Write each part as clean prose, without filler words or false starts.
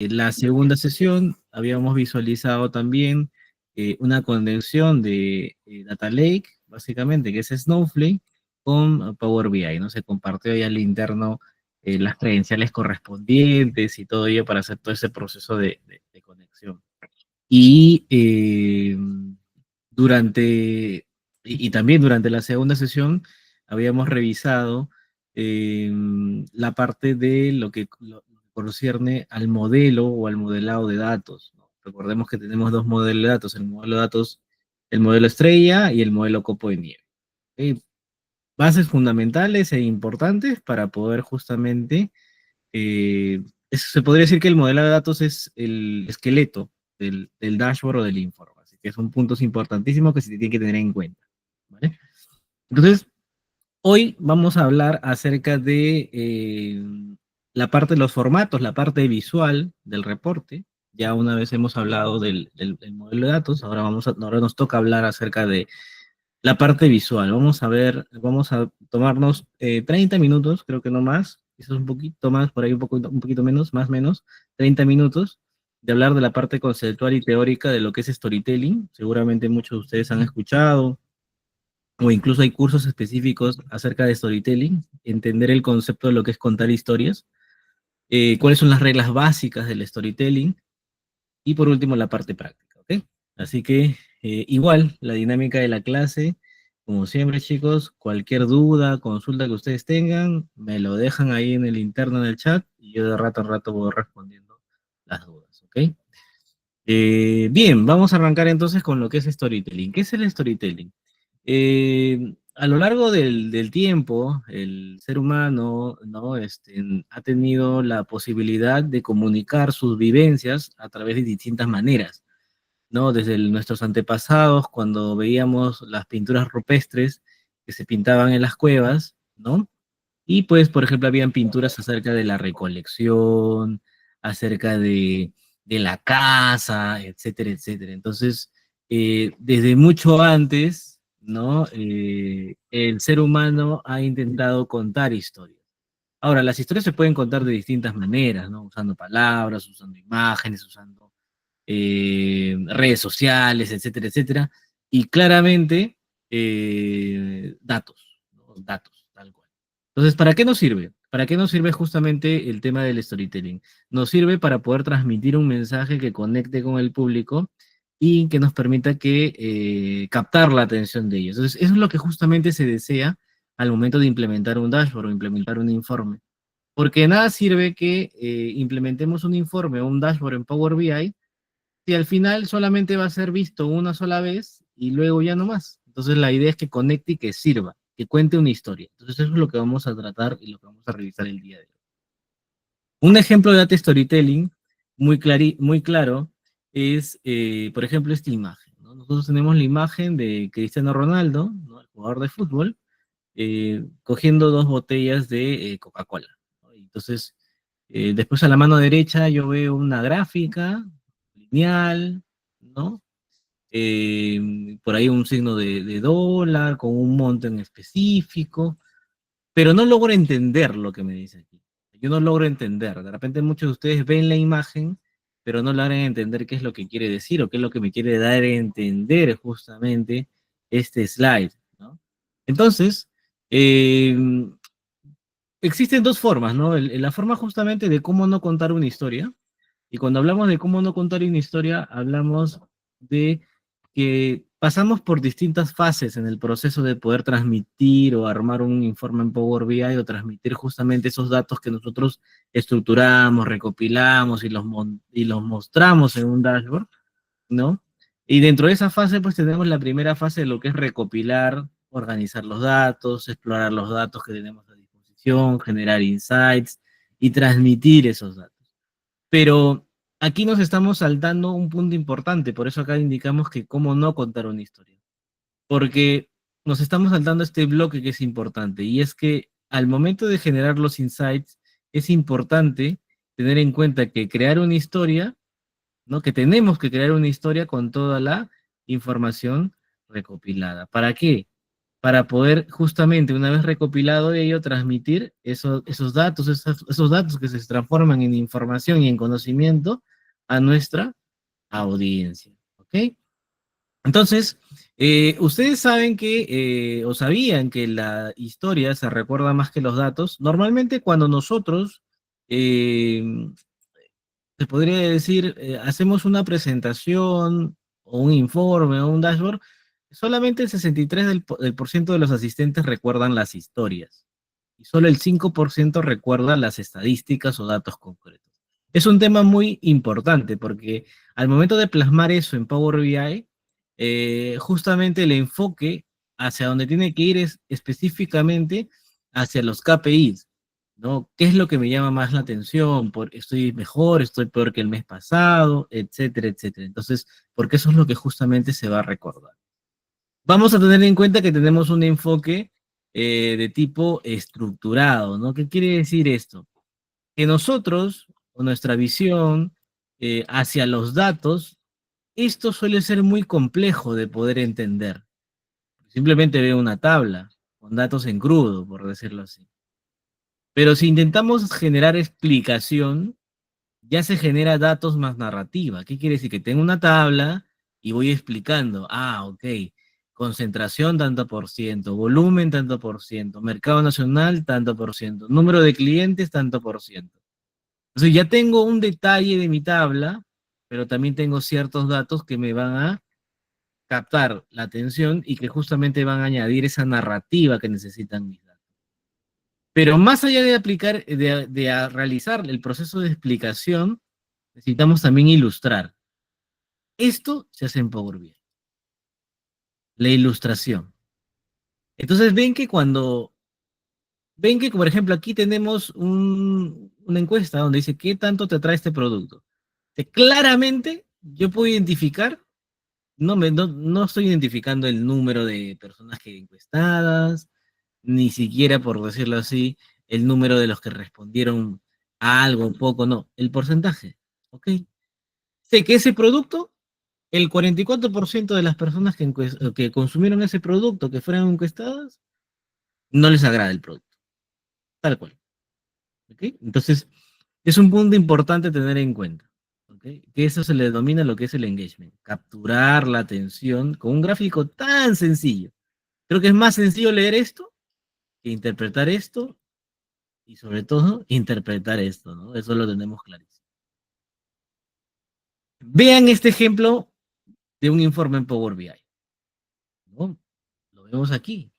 En la segunda sesión habíamos visualizado también una condensación de Data Lake, básicamente, que es Snowflake, con Power BI, ¿no? Se compartió ahí al interno las credenciales correspondientes y todo ello para hacer todo ese proceso de conexión. Y durante, y también durante la segunda sesión habíamos revisado eh, la parte de lo que concierne al modelo o al modelado de datos, ¿no? Recordemos que tenemos dos modelos de datos, el modelo de datos, el modelo estrella y el modelo copo de nieve. ¿Ok? Bases fundamentales e importantes para poder justamente eh, se podría decir que el modelo de datos es el esqueleto del dashboard o del informe. Así que son puntos importantísimos que se tienen que tener en cuenta. ¿Vale? Entonces, hoy vamos a hablar acerca de la parte de los formatos, la parte visual del reporte. Ya una vez hemos hablado del modelo de datos, ahora nos toca hablar acerca de la parte visual. Vamos a ver, vamos a tomarnos 30 minutos, creo que no más, quizás un poquito más, por ahí un poquito menos, más o menos, 30 minutos, de hablar de la parte conceptual y teórica de lo que es storytelling. Seguramente muchos de ustedes han escuchado, o incluso hay cursos específicos acerca de storytelling, entender el concepto de lo que es contar historias, cuáles son las reglas básicas del storytelling, y por último, la parte práctica, ¿ok? Así que igual, la dinámica de la clase, como siempre, chicos, cualquier duda, consulta que ustedes tengan, me lo dejan ahí en el interno del chat y yo de rato a rato voy respondiendo las dudas, ¿ok? Bien, vamos a arrancar entonces con lo que es storytelling. ¿Qué es el storytelling? A lo largo del tiempo, el ser humano, ¿no? Ha tenido la posibilidad de comunicar sus vivencias a través de distintas maneras, ¿no? Desde nuestros antepasados, cuando veíamos las pinturas rupestres que se pintaban en las cuevas, ¿no? Y pues, por ejemplo, habían pinturas acerca de la recolección, acerca de la caza, etcétera, etcétera. Entonces, desde mucho antes, ¿no? El ser humano ha intentado contar historias. Ahora, las historias se pueden contar de distintas maneras, ¿no? Usando palabras, usando imágenes, usando redes sociales, etcétera, etcétera. Y claramente, datos, ¿no? Datos, tal cual. Entonces, ¿para qué nos sirve? ¿Para qué nos sirve justamente el tema del storytelling? Nos sirve para poder transmitir un mensaje que conecte con el público y que nos permita captar la atención de ellos. Entonces, eso es lo que justamente se desea al momento de implementar un dashboard o implementar un informe. Porque de nada sirve que implementemos un informe o un dashboard en Power BI si al final solamente va a ser visto una sola vez y luego ya no más. Entonces la idea es que conecte y que sirva, que cuente una historia. Entonces eso es lo que vamos a tratar y lo que vamos a revisar el día de hoy. Un ejemplo de data storytelling muy claro es, por ejemplo, esta imagen, ¿no? Nosotros tenemos la imagen de Cristiano Ronaldo, ¿no? El jugador de fútbol, cogiendo dos botellas de Coca-Cola, ¿no? Entonces, después a la mano derecha yo veo una gráfica lineal, ¿no? Por ahí un signo de dólar con un monto en específico, pero no logro entender lo que me dice aquí. Yo no logro entender. De repente muchos de ustedes ven la imagen, pero no logran entender qué es lo que quiere decir o qué es lo que me quiere dar a entender justamente este slide, ¿no? Entonces, eh, existen dos formas, ¿no? La forma justamente de cómo no contar una historia. Y cuando hablamos de cómo no contar una historia, hablamos de que pasamos por distintas fases en el proceso de poder transmitir o armar un informe en Power BI o transmitir justamente esos datos que nosotros estructuramos, recopilamos y los mostramos en un dashboard, ¿no? Y dentro de esa fase, pues tenemos la primera fase de lo que es recopilar, organizar los datos, explorar los datos que tenemos a disposición, generar insights y transmitir esos datos. Pero aquí nos estamos saltando un punto importante, por eso acá indicamos que cómo no contar una historia. Porque nos estamos saltando este bloque que es importante, y es que al momento de generar los insights, es importante tener en cuenta que crear una historia, ¿no? Que tenemos que crear una historia con toda la información recopilada. ¿Para qué? para poder justamente, una vez recopilado ello, transmitir esos datos que se transforman en información y en conocimiento a nuestra audiencia. ¿Ok? Entonces, ustedes saben que, o sabían que la historia se recuerda más que los datos. Normalmente cuando nosotros, eh, se podría decir, hacemos una presentación o un informe o un dashboard, solamente el 63 del por ciento de los asistentes recuerdan las historias y solo el 5% recuerda las estadísticas o datos concretos. Es un tema muy importante porque al momento de plasmar eso en Power BI, justamente el enfoque hacia donde tiene que ir es específicamente hacia los KPIs, ¿no? ¿Qué es lo que me llama más la atención? ¿Estoy mejor? ¿Estoy peor que el mes pasado? Etcétera, etcétera. Entonces, porque eso es lo que justamente se va a recordar. Vamos a tener en cuenta que tenemos un enfoque de tipo estructurado, ¿no? ¿Qué quiere decir esto? Que nosotros, o nuestra visión hacia los datos, esto suele ser muy complejo de poder entender. Simplemente veo una tabla con datos en crudo, por decirlo así. Pero si intentamos generar explicación, ya se genera datos más narrativa. ¿Qué quiere decir? Que tengo una tabla y voy explicando, ok, concentración tanto por ciento, volumen tanto por ciento, mercado nacional tanto por ciento, número de clientes tanto por ciento. Entonces ya tengo un detalle de mi tabla, pero también tengo ciertos datos que me van a captar la atención y que justamente van a añadir esa narrativa que necesitan mis datos. Pero más allá de aplicar, de realizar el proceso de explicación, necesitamos también ilustrar. Esto se hace en Power BI, la ilustración. Entonces ven que por ejemplo aquí tenemos una encuesta donde dice, ¿qué tanto te trae este producto? Que claramente yo puedo identificar, no estoy identificando el número de personas que encuestadas, ni siquiera, por decirlo así, el número de los que respondieron a algo, poco, no, el porcentaje. ¿Ok? Sé que ese producto, el 44% de las personas que consumieron ese producto, que fueron encuestadas, no les agrada el producto, tal cual. ¿Ok? Entonces, es un punto importante tener en cuenta. ¿Ok? Que eso se le denomina lo que es el engagement, capturar la atención con un gráfico tan sencillo. Creo que es más sencillo leer esto que interpretar esto y sobre todo interpretar esto, ¿no? Eso lo tenemos clarísimo. Vean este ejemplo de un informe en Power BI, ¿no? Lo vemos aquí.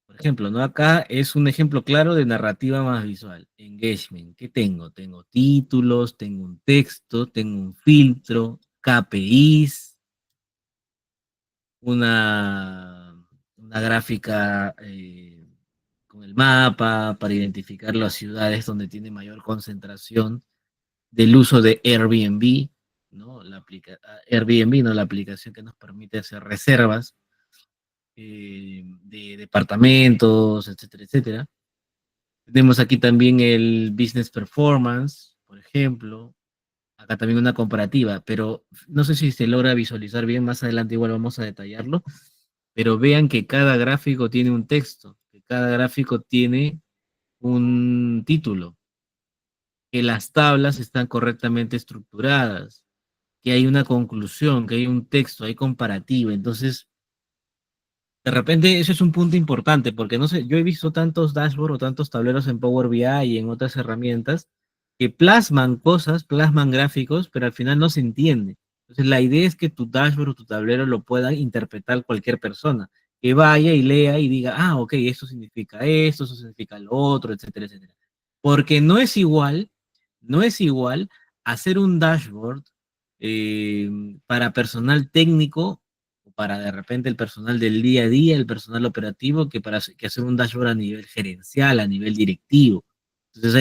Por ejemplo, ¿no? Acá es un ejemplo claro de narrativa más visual. Engagement. ¿Qué tengo? Tengo títulos, tengo un texto, tengo un filtro, KPIs, una gráfica con el mapa para identificar las ciudades donde tiene mayor concentración del uso de Airbnb, ¿no? Airbnb, ¿no? La aplicación que nos permite hacer reservas de departamentos, etcétera, etcétera. Tenemos aquí también el Business Performance, por ejemplo. Acá también una comparativa, pero no sé si se logra visualizar bien, más adelante igual vamos a detallarlo, pero vean que cada gráfico tiene un texto, que cada gráfico tiene un título, que las tablas están correctamente estructuradas, que hay una conclusión, que hay un texto, hay comparativa. Entonces, de repente, eso es un punto importante, porque no sé, yo he visto tantos dashboards o tantos tableros en Power BI y en otras herramientas que plasman cosas, plasman gráficos, pero al final no se entiende. Entonces, la idea es que tu dashboard o tu tablero lo pueda interpretar cualquier persona, que vaya y lea y diga, ok, esto significa esto, eso significa lo otro, etcétera, etcétera. Porque no es igual hacer un dashboard eh, para personal técnico para de repente el personal del día a día, el personal operativo, que hacer un dashboard a nivel gerencial, a nivel directivo. Entonces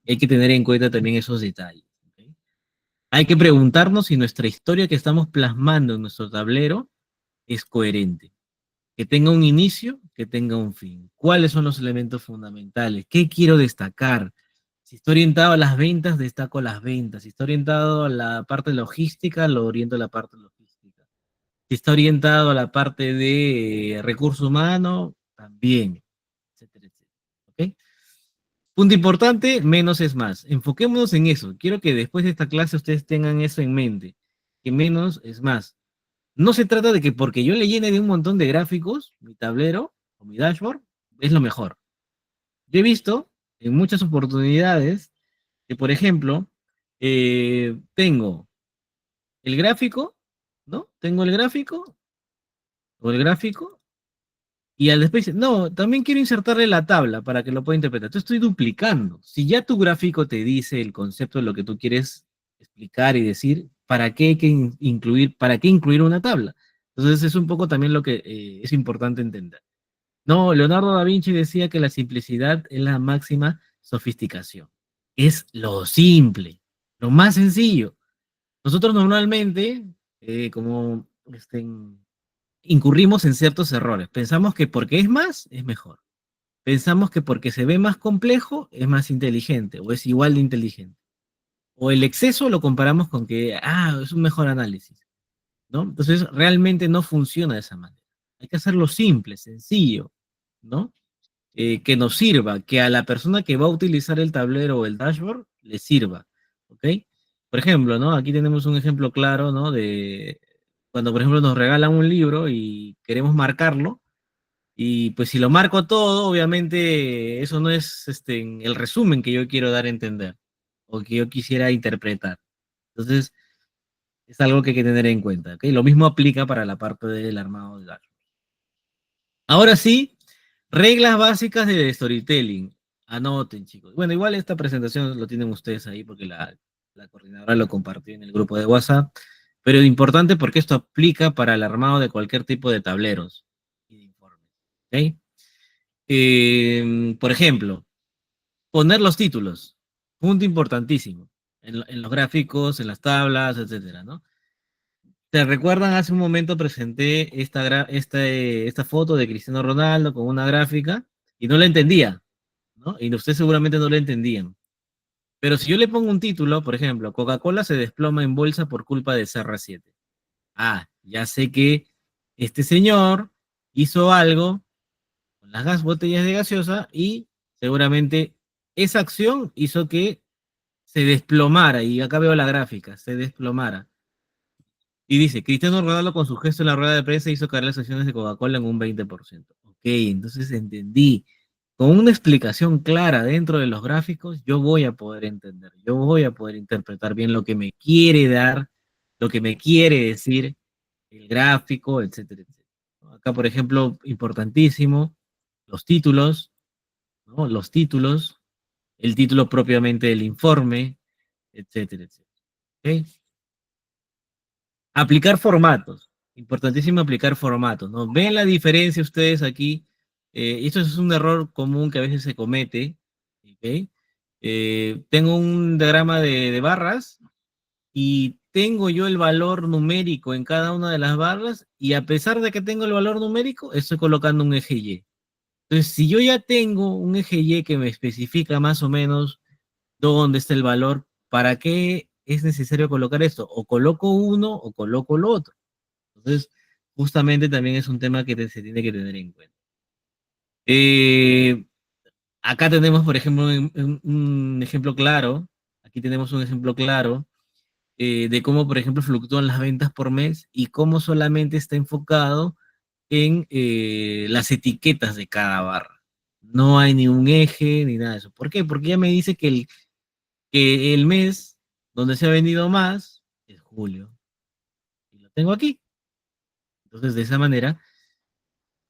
hay que tener en cuenta también esos detalles. ¿Ok? Hay que preguntarnos si nuestra historia que estamos plasmando en nuestro tablero es coherente, que tenga un inicio, que tenga un fin. ¿Cuáles son los elementos fundamentales? ¿Qué quiero destacar? Si estoy orientado a las ventas, destaco las ventas. Si estoy orientado a la parte logística, lo oriento a la parte logística. Si está orientado a la parte de recurso humano, también, etcétera, etcétera. ¿Ok? Punto importante, menos es más. Enfoquémonos en eso. Quiero que después de esta clase ustedes tengan eso en mente, que menos es más. No se trata de que porque yo le llene de un montón de gráficos, mi tablero o mi dashboard, es lo mejor. Yo he visto en muchas oportunidades que, por ejemplo, tengo el gráfico, ¿no? Tengo el gráfico o el gráfico y al después dice, no, también quiero insertarle la tabla para que lo pueda interpretar. Entonces estoy duplicando. Si ya tu gráfico te dice el concepto de lo que tú quieres explicar y decir, ¿para qué hay que incluir, para qué incluir una tabla? Entonces es un poco también lo que es importante entender. No, Leonardo da Vinci decía que la simplicidad es la máxima sofisticación. Es lo simple, lo más sencillo. Nosotros normalmente, como incurrimos en ciertos errores. Pensamos que porque es más, es mejor. Pensamos que porque se ve más complejo, es más inteligente o es igual de inteligente. O el exceso lo comparamos con que, es un mejor análisis, ¿no? Entonces, realmente no funciona de esa manera. Hay que hacerlo simple, sencillo, ¿no? Que nos sirva, que a la persona que va a utilizar el tablero o el dashboard le sirva, ¿ok? Por ejemplo, ¿no? Aquí tenemos un ejemplo claro, ¿no? De cuando, por ejemplo, nos regalan un libro y queremos marcarlo, y pues si lo marco todo, obviamente eso no es el resumen que yo quiero dar a entender o que yo quisiera interpretar. Entonces, es algo que hay que tener en cuenta, ¿ok? Lo mismo aplica para la parte del armado de dashboard. Ahora sí, reglas básicas de storytelling. Anoten, chicos. Bueno, igual esta presentación lo tienen ustedes ahí porque la coordinadora lo compartió en el grupo de WhatsApp. Pero es importante porque esto aplica para el armado de cualquier tipo de tableros y de informes. ¿Ok? Por ejemplo, poner los títulos. Punto importantísimo. En los gráficos, en las tablas, etcétera, ¿no? ¿Te recuerdan? Hace un momento presenté esta foto de Cristiano Ronaldo con una gráfica y no la entendía, ¿no? Y ustedes seguramente no la entendían. Pero si yo le pongo un título, por ejemplo, Coca-Cola se desploma en bolsa por culpa de CR7. Ya sé que este señor hizo algo con las botellas de gaseosa y seguramente esa acción hizo que se desplomara, y acá veo la gráfica, se desplomara. Y dice, Cristiano Ronaldo con su gesto en la rueda de prensa hizo caer las acciones de Coca-Cola en un 20%. Ok, entonces entendí. Con una explicación clara dentro de los gráficos, yo voy a poder entender, yo voy a poder interpretar bien lo que me quiere dar, lo que me quiere decir el gráfico, etcétera, etcétera. Acá, por ejemplo, importantísimo, los títulos, ¿no? Los títulos, el título propiamente del informe, etcétera, etcétera. ¿Ok? Aplicar formatos. Importantísimo aplicar formatos, ¿no? Ven la diferencia ustedes aquí. Esto es un error común que a veces se comete. ¿Ok? Tengo un diagrama de barras y tengo yo el valor numérico en cada una de las barras y a pesar de que tengo el valor numérico, estoy colocando un eje Y. Entonces, si yo ya tengo un eje Y que me especifica más o menos dónde está el valor, ¿para qué es necesario colocar esto? O coloco uno o coloco lo otro. Entonces, justamente también es un tema que se tiene que tener en cuenta. Eh, Acá tenemos, por ejemplo, un ejemplo claro. Aquí tenemos un ejemplo claro de cómo, por ejemplo, fluctúan las ventas por mes y cómo solamente está enfocado en las etiquetas de cada barra. No hay ni un eje ni nada de eso. ¿Por qué? Porque ya me dice que el mes donde se ha vendido más es julio. Y lo tengo aquí. Entonces, de esa manera,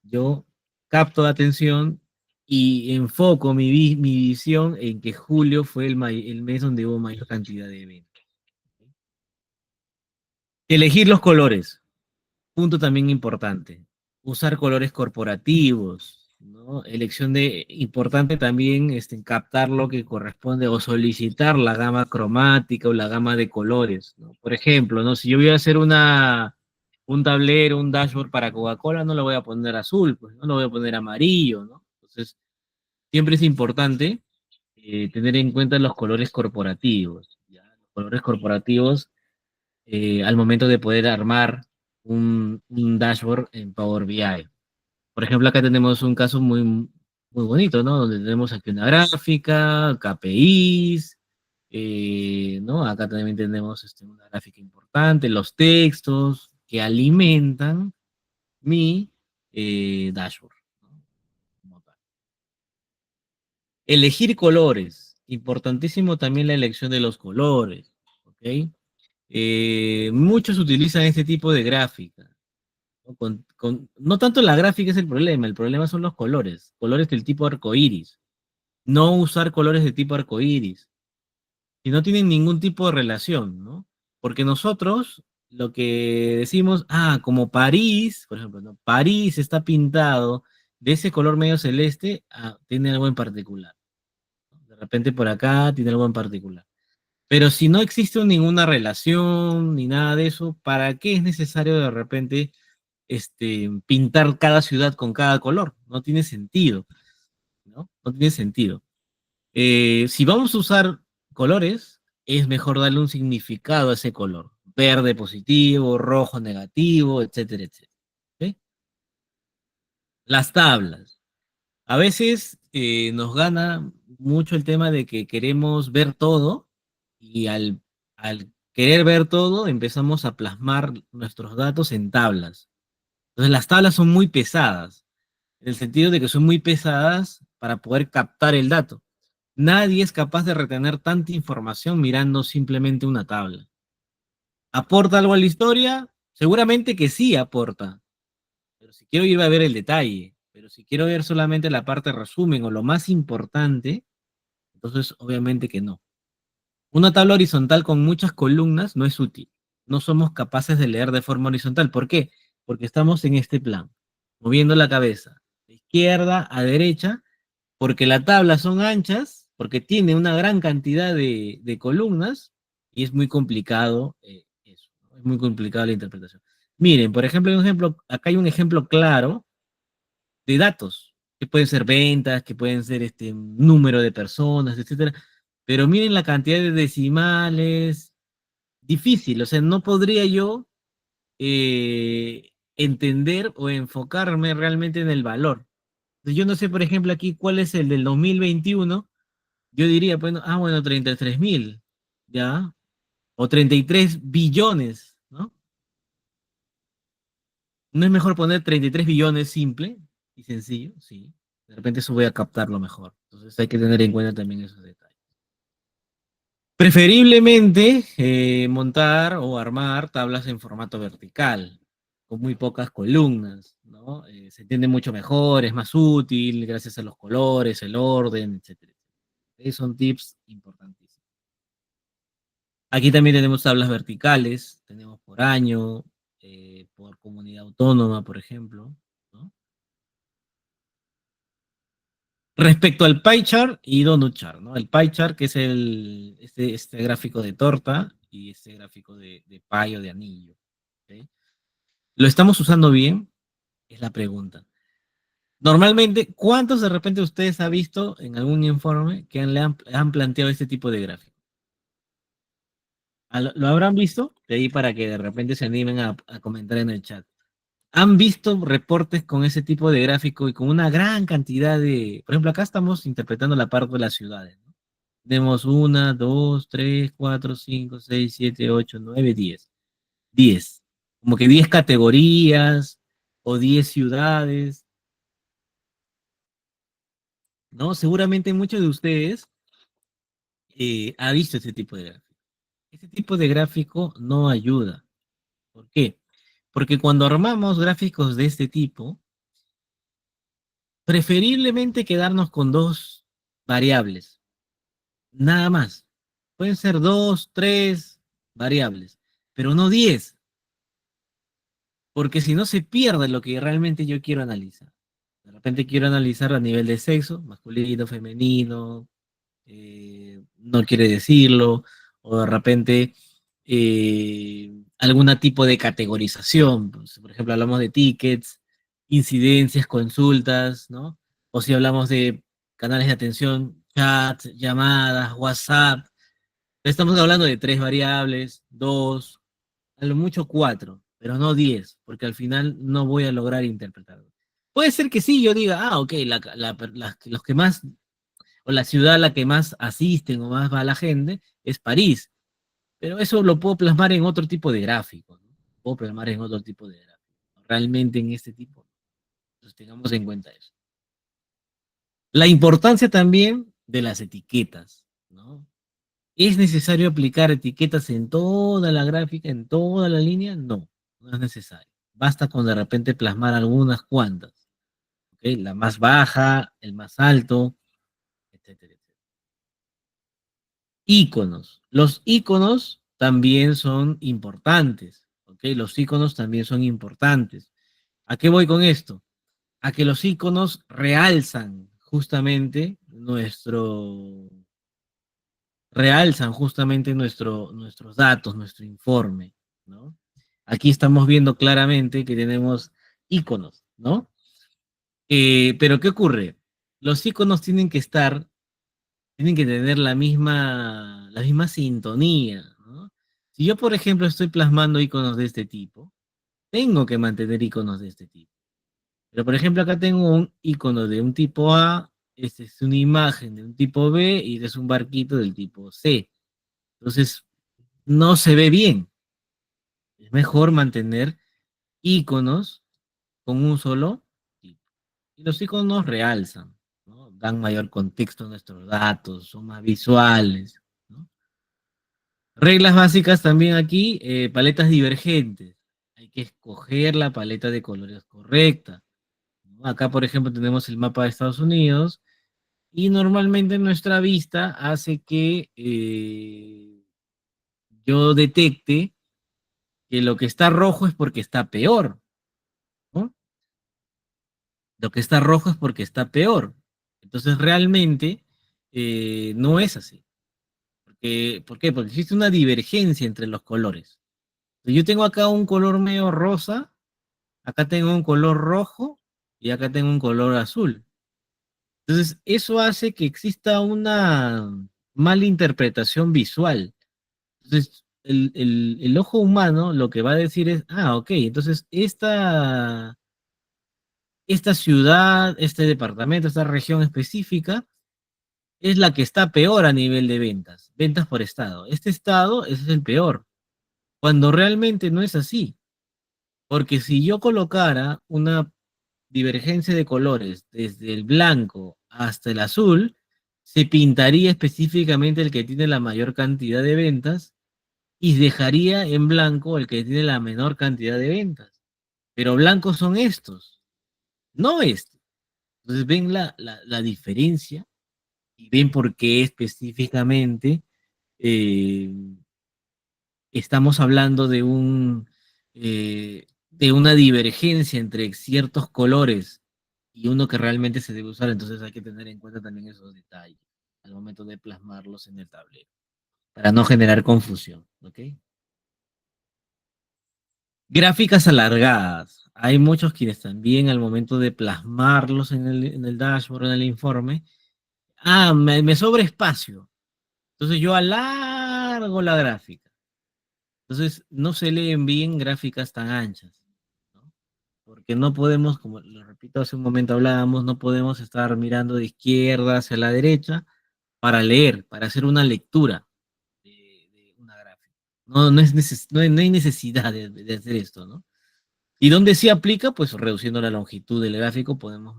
yo capto la atención y enfoco mi visión en que julio fue el mes donde hubo mayor cantidad de ventas. Elegir los colores. Punto también importante. Usar colores corporativos, ¿no? Elección de, importante también captar lo que corresponde o solicitar la gama cromática o la gama de colores, ¿no? Por ejemplo, ¿no? Si yo voy a hacer un tablero, un dashboard para Coca-Cola, no lo voy a poner azul, pues, no lo voy a poner amarillo, ¿no? Entonces, siempre es importante tener en cuenta los colores corporativos, ¿ya? Los colores corporativos al momento de poder armar un dashboard en Power BI. Por ejemplo, acá tenemos un caso muy bonito, ¿no? Donde tenemos aquí una gráfica, KPIs, ¿no? Acá también tenemos una gráfica importante, los textos que alimentan mi dashboard, ¿no? Como tal. Elegir colores. Importantísimo también la elección de los colores, ¿ok? Muchos utilizan este tipo de gráfica, ¿no? No tanto la gráfica es el problema son los colores, colores del tipo arcoíris. No usar colores de tipo arcoíris, y no tienen ningún tipo de relación, ¿no? Porque nosotros lo que decimos, como París, por ejemplo, ¿no? París está pintado de ese color medio celeste, tiene algo en particular. ¿No? De repente por acá tiene algo en particular. Pero si no existe ninguna relación ni nada de eso, ¿para qué es necesario de repente pintar cada ciudad con cada color? No tiene sentido, ¿no? No tiene sentido. Si vamos a usar colores, es mejor darle un significado a ese color. Verde positivo, rojo negativo, etcétera, etcétera. ¿Ok? Las tablas. A veces nos gana mucho el tema de que queremos ver todo y al querer ver todo empezamos a plasmar nuestros datos en tablas. Entonces las tablas son muy pesadas, en el sentido de que son muy pesadas para poder captar el dato. Nadie es capaz de retener tanta información mirando simplemente una tabla. ¿Aporta algo a la historia? Seguramente que sí aporta, pero si quiero ir a ver el detalle, pero si quiero ver solamente la parte resumen o lo más importante, entonces obviamente que no. Una tabla horizontal con muchas columnas no es útil. No somos capaces de leer de forma horizontal. ¿Por qué? Porque estamos en este plan, moviendo la cabeza de izquierda a derecha, porque las tablas son anchas, porque tiene una gran cantidad de columnas y es muy complicado eso, ¿no? Es muy complicado la interpretación. Miren, por ejemplo, acá hay un ejemplo claro de datos, que pueden ser ventas, que pueden ser número de personas, etcétera. Pero miren la cantidad de decimales, difícil, o sea, no podría yo entender o enfocarme realmente en el valor. Yo no sé, por ejemplo, aquí cuál es el del 2021. Yo diría, bueno, bueno, 33.000, ¿ya? O 33 billones, ¿no? ¿No es mejor poner 33 billones simple y sencillo? Sí. De repente eso voy a captarlo mejor. Entonces hay que tener en cuenta también esos detalles. Preferiblemente montar o armar tablas en formato vertical, con muy pocas columnas, ¿no? Se entiende mucho mejor, es más útil gracias a los colores, el orden, etcétera. Esos son tips importantísimos. Aquí también tenemos tablas verticales, tenemos por año, por comunidad autónoma, por ejemplo, ¿no? Respecto al pie chart y donut chart, ¿no? El pie chart, que es este gráfico de torta, y este gráfico de pie o de anillo. ¿Ok? ¿Lo estamos usando bien? Es la pregunta. Normalmente, ¿cuántos de repente ustedes han visto en algún informe que han planteado este tipo de gráfico? ¿Lo habrán visto? De ahí para que de repente se animen a comentar en el chat. ¿Han visto reportes con ese tipo de gráfico y con una gran cantidad de... Por ejemplo, acá estamos interpretando la parte de las ciudades, ¿no? Tenemos una, dos, tres, cuatro, cinco, seis, siete, ocho, nueve, 10. 10. Como que 10 categorías o 10 ciudades, ¿no? Seguramente muchos de ustedes ha visto este tipo de gráfico. Este tipo de gráfico no ayuda. ¿Por qué? Porque cuando armamos gráficos de este tipo, preferiblemente quedarnos con dos variables, nada más. Pueden ser dos, tres variables, pero no 10, porque si no se pierde lo que realmente yo quiero analizar. De repente quiero analizar a nivel de sexo, masculino, femenino, no quiere decirlo, o de repente algún tipo de categorización. Pues, por ejemplo, hablamos de tickets, incidencias, consultas, ¿no? O si hablamos de canales de atención, chat, llamadas, WhatsApp. Estamos hablando de tres variables, dos, a lo mucho cuatro. pero no 10, porque al final no voy a lograr interpretarlo. Puede ser que sí, yo diga, ok, los que más, o la ciudad a la que más asisten o más va la gente es París, pero eso lo puedo plasmar en otro tipo de gráfico, ¿no? Puedo plasmar en otro tipo de gráfico. Realmente en este tipo, entonces tengamos en cuenta eso. La importancia también de las etiquetas, ¿no? ¿Es necesario aplicar etiquetas en toda la gráfica, en toda la línea? No, no es necesario. Basta con de repente plasmar algunas cuantas, ¿ok? La más baja, el más alto, etcétera, etcétera. Iconos. Los iconos también son importantes, ¿ok? Los iconos también son importantes. ¿A qué voy con esto? A que los iconos realzan justamente nuestros datos, nuestro informe, ¿no? Aquí estamos viendo claramente que tenemos iconos, ¿no? Pero ¿qué ocurre? Los iconos tienen que tener la misma sintonía, ¿no? Si yo, por ejemplo, estoy plasmando iconos de este tipo, tengo que mantener iconos de este tipo. Pero, por ejemplo, acá tengo un icono de un tipo A, este es una imagen de un tipo B y este es un barquito del tipo C. Entonces, no se ve bien. Es mejor mantener iconos con un solo tipo. Y los iconos realzan, ¿no? Dan mayor contexto a nuestros datos, son más visuales, ¿no? Reglas básicas también aquí, paletas divergentes. Hay que escoger la paleta de colores correcta, ¿no? Acá, por ejemplo, tenemos el mapa de Estados Unidos y normalmente nuestra vista hace que yo detecte que lo que está rojo es porque está peor, ¿no? Lo que está rojo es porque está peor. Entonces realmente no es así. ¿Por qué? Porque existe una divergencia entre los colores. Yo tengo acá un color medio rosa, acá tengo un color rojo y acá tengo un color azul. Entonces eso hace que exista una mala interpretación visual. Entonces el ojo humano lo que va a decir es, ok, entonces esta ciudad, este departamento, esta región específica, es la que está peor a nivel de ventas, ventas por estado. Este estado es el peor, cuando realmente no es así, porque si yo colocara una divergencia de colores desde el blanco hasta el azul, se pintaría específicamente el que tiene la mayor cantidad de ventas y dejaría en blanco el que tiene la menor cantidad de ventas. Pero blancos son estos, no estos. Entonces ven la diferencia y ven por qué específicamente eh, estamos hablando de una divergencia entre ciertos colores y uno que realmente se debe usar, entonces hay que tener en cuenta también esos detalles al momento de plasmarlos en el tablero, para no generar confusión, ¿ok? Gráficas alargadas. Hay muchos quienes también al momento de plasmarlos en el dashboard, en el informe, me sobra espacio. Entonces yo alargo la gráfica. Entonces no se leen bien gráficas tan anchas, ¿no? Porque no podemos, como lo repito, hace un momento hablábamos, no podemos estar mirando de izquierda hacia la derecha para leer, para hacer una lectura de una gráfica. No hay necesidad de hacer esto, ¿no? ¿Y dónde sí aplica? Pues reduciendo la longitud del gráfico podemos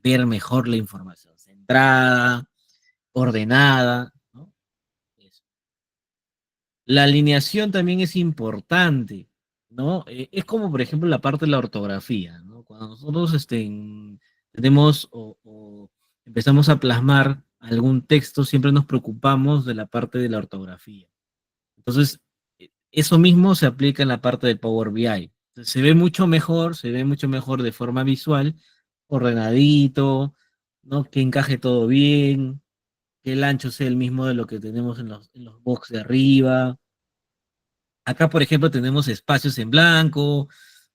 ver mejor la información centrada, ordenada, ¿no? Eso. La alineación también es importante, ¿no? Es como, por ejemplo, la parte de la ortografía, ¿no? Cuando nosotros tenemos o empezamos a plasmar algún texto, siempre nos preocupamos de la parte de la ortografía. Entonces, eso mismo se aplica en la parte del Power BI. Entonces, se ve mucho mejor de forma visual, ordenadito, ¿no? Que encaje todo bien, que el ancho sea el mismo de lo que tenemos en los box de arriba. Acá, por ejemplo, tenemos espacios en blanco,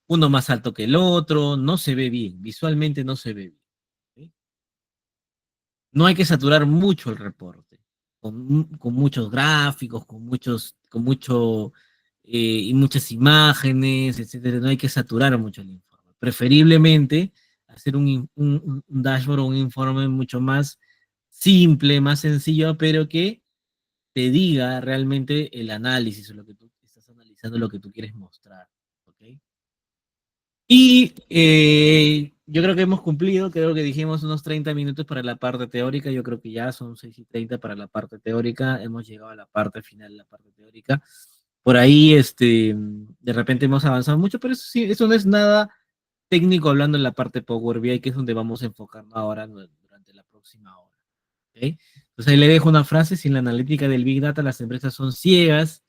uno más alto que el otro, no se ve bien, visualmente no se ve bien. ¿Sí? No hay que saturar mucho el reporte, con muchos gráficos, con mucho y muchas imágenes, etcétera. No hay que saturar mucho el informe. Preferiblemente hacer un dashboard o un informe mucho más simple, más sencillo, pero que te diga realmente el análisis o lo que tú estás analizando, lo que tú quieres mostrar. ¿Ok? Y yo creo que hemos cumplido, creo que dijimos unos 30 minutos para la parte teórica, yo creo que ya son 6:30 para la parte teórica, hemos llegado a la parte final de la parte teórica. Por ahí, de repente hemos avanzado mucho, pero eso sí, eso no es nada técnico hablando en la parte Power BI, que es donde vamos a enfocarnos ahora durante la próxima hora. ¿Ok? Entonces ahí le dejo una frase: sin la analítica del Big Data, las empresas son ciegas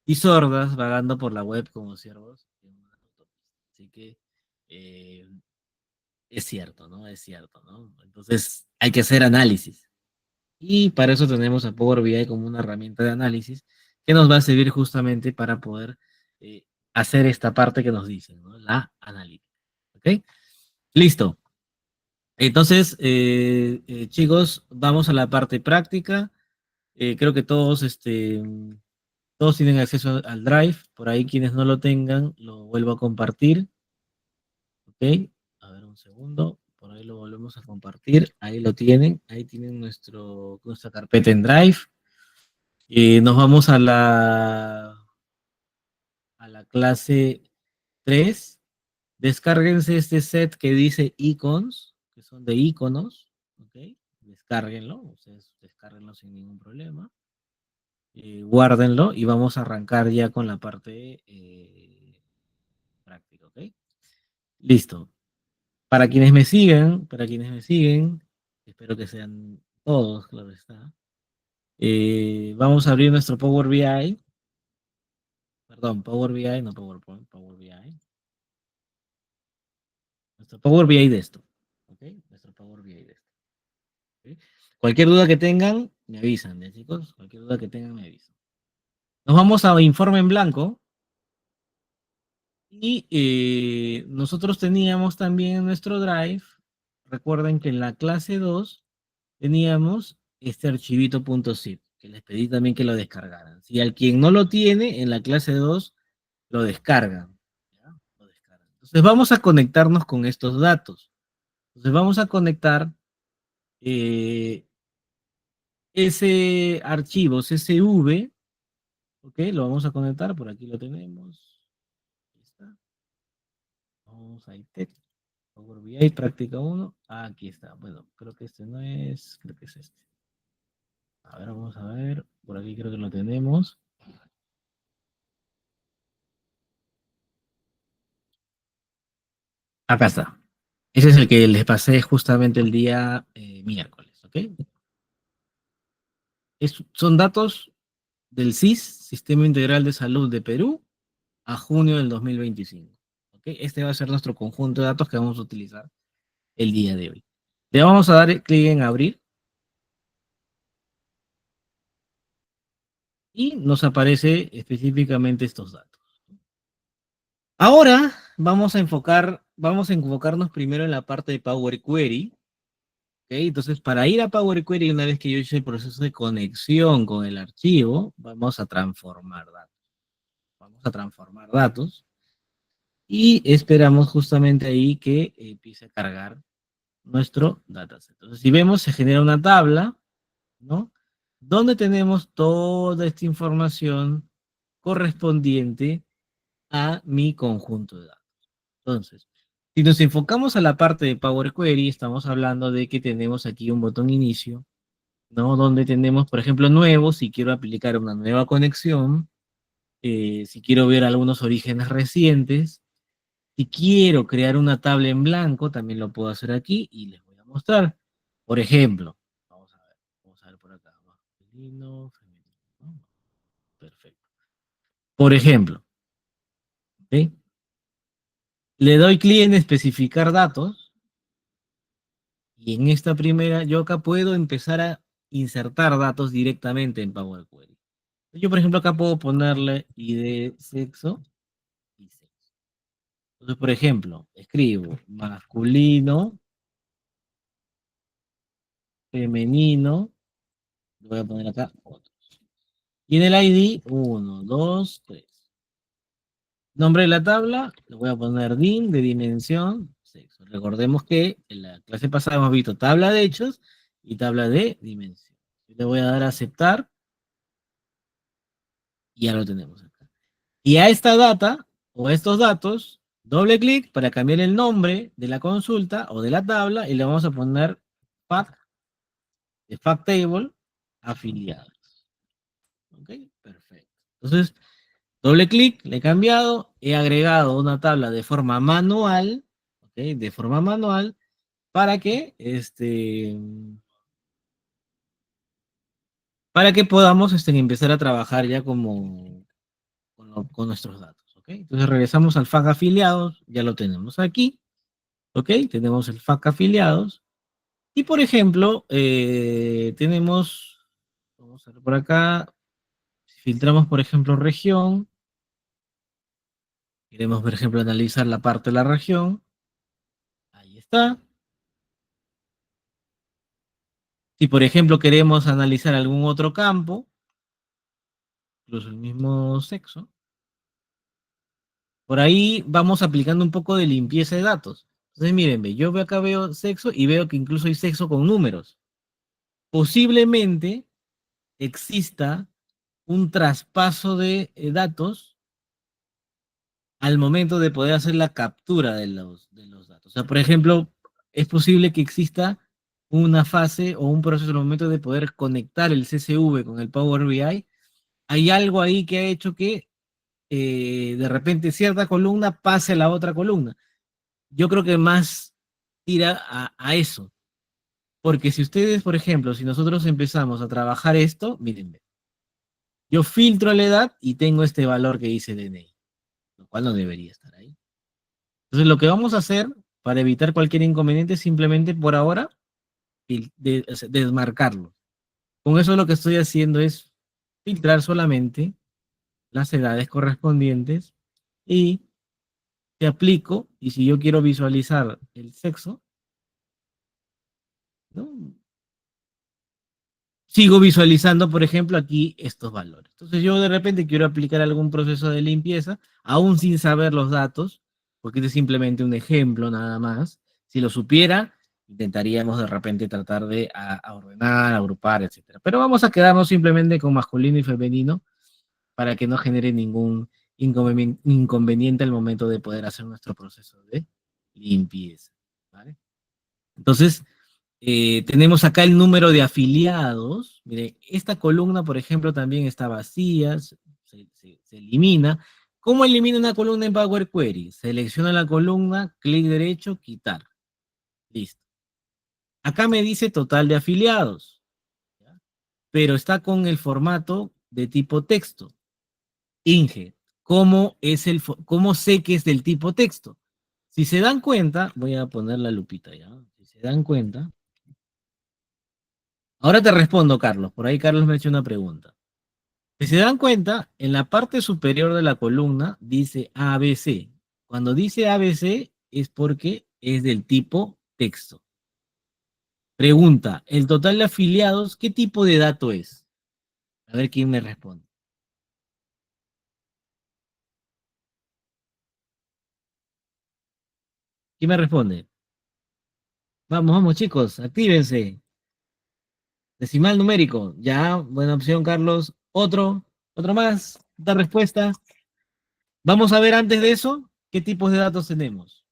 y sordas, vagando por la web como ciervos en una autopista. Así que eh, es cierto, ¿no? Es cierto, ¿no? Entonces hay que hacer análisis. Y para eso tenemos a Power BI como una herramienta de análisis que nos va a servir justamente para poder hacer esta parte que nos dicen, ¿no? La analítica. ¿Ok? Listo. Entonces, chicos, vamos a la parte práctica. Creo que todos tienen acceso al Drive. Por ahí quienes no lo tengan, lo vuelvo a compartir. ¿Ok? A ver, un segundo. Por ahí lo volvemos a compartir. Ahí lo tienen. Ahí tienen nuestra carpeta en Drive. Nos vamos a la clase 3. Descárguense este set que dice icons, que son de iconos. ¿Ok? Descárguenlo. Ustedes descárguenlo sin ningún problema. Guárdenlo y vamos a arrancar ya con la parte práctica. ¿Ok? Listo. Para quienes me siguen, espero que sean todos, claro está. Vamos a abrir nuestro Power BI, perdón, Power BI, no PowerPoint, Power BI. Nuestro Power BI de esto, ¿ok? Nuestro Power BI de esto. ¿Ok? Cualquier duda que tengan, me avisan, ¿ya, chicos? Cualquier duda que tengan, me avisan. Nos vamos a informe en blanco y nosotros teníamos también en nuestro Drive, recuerden que en la clase 2 teníamos este archivito .zip, que les pedí también que lo descargaran. Si al quien no lo tiene, en la clase 2 lo descargan. ¿Ya? Lo descargan. Entonces vamos a conectarnos con estos datos. Entonces vamos a conectar eh, ese archivo CSV, ¿ok? Lo vamos a conectar, por aquí lo tenemos. Ahí está. Vamos a ITEC, Power BI, práctica 1. Aquí está. Bueno, creo que este no es, creo que es este. A ver, vamos a ver. Por aquí creo que lo tenemos. Acá está. Ese es el que les pasé justamente el día miércoles, ¿ok? Son datos del SIS, Sistema Integral de Salud de Perú, a junio del 2025. ¿Ok? Este va a ser nuestro conjunto de datos que vamos a utilizar el día de hoy. Le vamos a dar clic en abrir y nos aparece específicamente estos datos. Ahora vamos a enfocarnos primero en la parte de Power Query. ¿Ok? Entonces, para ir a Power Query, una vez que yo hice el proceso de conexión con el archivo, vamos a transformar datos. Vamos a transformar datos y esperamos justamente ahí que empiece a cargar nuestro dataset. Entonces, si vemos, se genera una tabla, ¿no? Donde tenemos toda esta información correspondiente a mi conjunto de datos. Entonces, si nos enfocamos a la parte de Power Query, estamos hablando de que tenemos aquí un botón inicio, ¿no? Donde tenemos, por ejemplo, nuevo, si quiero aplicar una nueva conexión, si quiero ver algunos orígenes recientes, si quiero crear una tabla en blanco, también lo puedo hacer aquí y les voy a mostrar. Por ejemplo, vamos a ver por acá, masculino, femenino, ¿no? Perfecto. Por ejemplo, ¿sí? Le doy clic en especificar datos y en esta primera, yo acá puedo empezar a insertar datos directamente en Power Query. Yo, por ejemplo, acá puedo ponerle ID, sexo y sexo. Entonces, por ejemplo, escribo masculino, femenino, le voy a poner acá otros. Y en el ID, 1, 2, 3. Nombre de la tabla, le voy a poner dim de dimensión, sexo. Recordemos que en la clase pasada hemos visto tabla de hechos y tabla de dimensión. Yo le voy a dar a aceptar y ya lo tenemos acá. Y a esta data o a estos datos, doble clic para cambiar el nombre de la consulta o de la tabla y le vamos a poner fact de fact table afiliados. ¿Ok? Perfecto. Entonces, doble clic, le he cambiado, he agregado una tabla de forma manual, ¿ok? De forma manual, para que, para que podamos empezar a trabajar ya como con nuestros datos, ¿ok? Entonces regresamos al FAQ afiliados, ya lo tenemos aquí, ¿ok? Tenemos el FAQ afiliados, y por ejemplo, tenemos, vamos a ver por acá, si filtramos por ejemplo región, queremos por ejemplo analizar la parte de la región, ahí está. Si, por ejemplo, queremos analizar algún otro campo, incluso el mismo sexo, por ahí vamos aplicando un poco de limpieza de datos. Entonces, miren, yo veo acá veo sexo y veo que incluso hay sexo con números. Posiblemente exista un traspaso de datos al momento de poder hacer la captura de los datos. O sea, por ejemplo, es posible que exista una fase o un proceso al momento de poder conectar el CSV con el Power BI. Hay algo ahí que ha hecho que de repente cierta columna pase a la otra columna. Yo creo que más tira a eso. Porque si ustedes, por ejemplo, si nosotros empezamos a trabajar esto, miren, yo filtro la edad y tengo este valor que dice DNI, lo cual no debería estar ahí. Entonces, lo que vamos a hacer para evitar cualquier inconveniente es simplemente por ahora o sea, desmarcarlo. Con eso lo que estoy haciendo es filtrar solamente las edades correspondientes y te aplico, y si yo quiero visualizar el sexo, ¿no? Sigo visualizando, por ejemplo, aquí estos valores. Entonces yo de repente quiero aplicar algún proceso de limpieza, aún sin saber los datos, porque este es simplemente un ejemplo nada más. Si lo supiera, intentaríamos de repente tratar de a ordenar, agrupar, etcétera. Pero vamos a quedarnos simplemente con masculino y femenino para que no genere ningún inconveniente al momento de poder hacer nuestro proceso de limpieza. ¿Vale? Entonces, tenemos acá el número de afiliados. Mire, esta columna, por ejemplo, también está vacía, se elimina. ¿Cómo elimina una columna en Power Query? Selecciona la columna, clic derecho, quitar. Listo. Acá me dice total de afiliados, ¿ya? Pero está con el formato de tipo texto. Inge, ¿cómo sé que es del tipo texto? Si se dan cuenta, voy a poner la lupita ya. Si se dan cuenta, ahora te respondo, Carlos. Por ahí Carlos me ha hecho una pregunta. Si se dan cuenta, en la parte superior de la columna dice ABC. Cuando dice ABC es porque es del tipo texto. Pregunta, ¿el total de afiliados qué tipo de dato es? A ver quién me responde. ¿Quién me responde? Vamos, vamos, chicos, actívense. Decimal numérico. Ya, buena opción, Carlos. Otro más. Da respuesta. Vamos a ver antes de eso qué tipos de datos tenemos.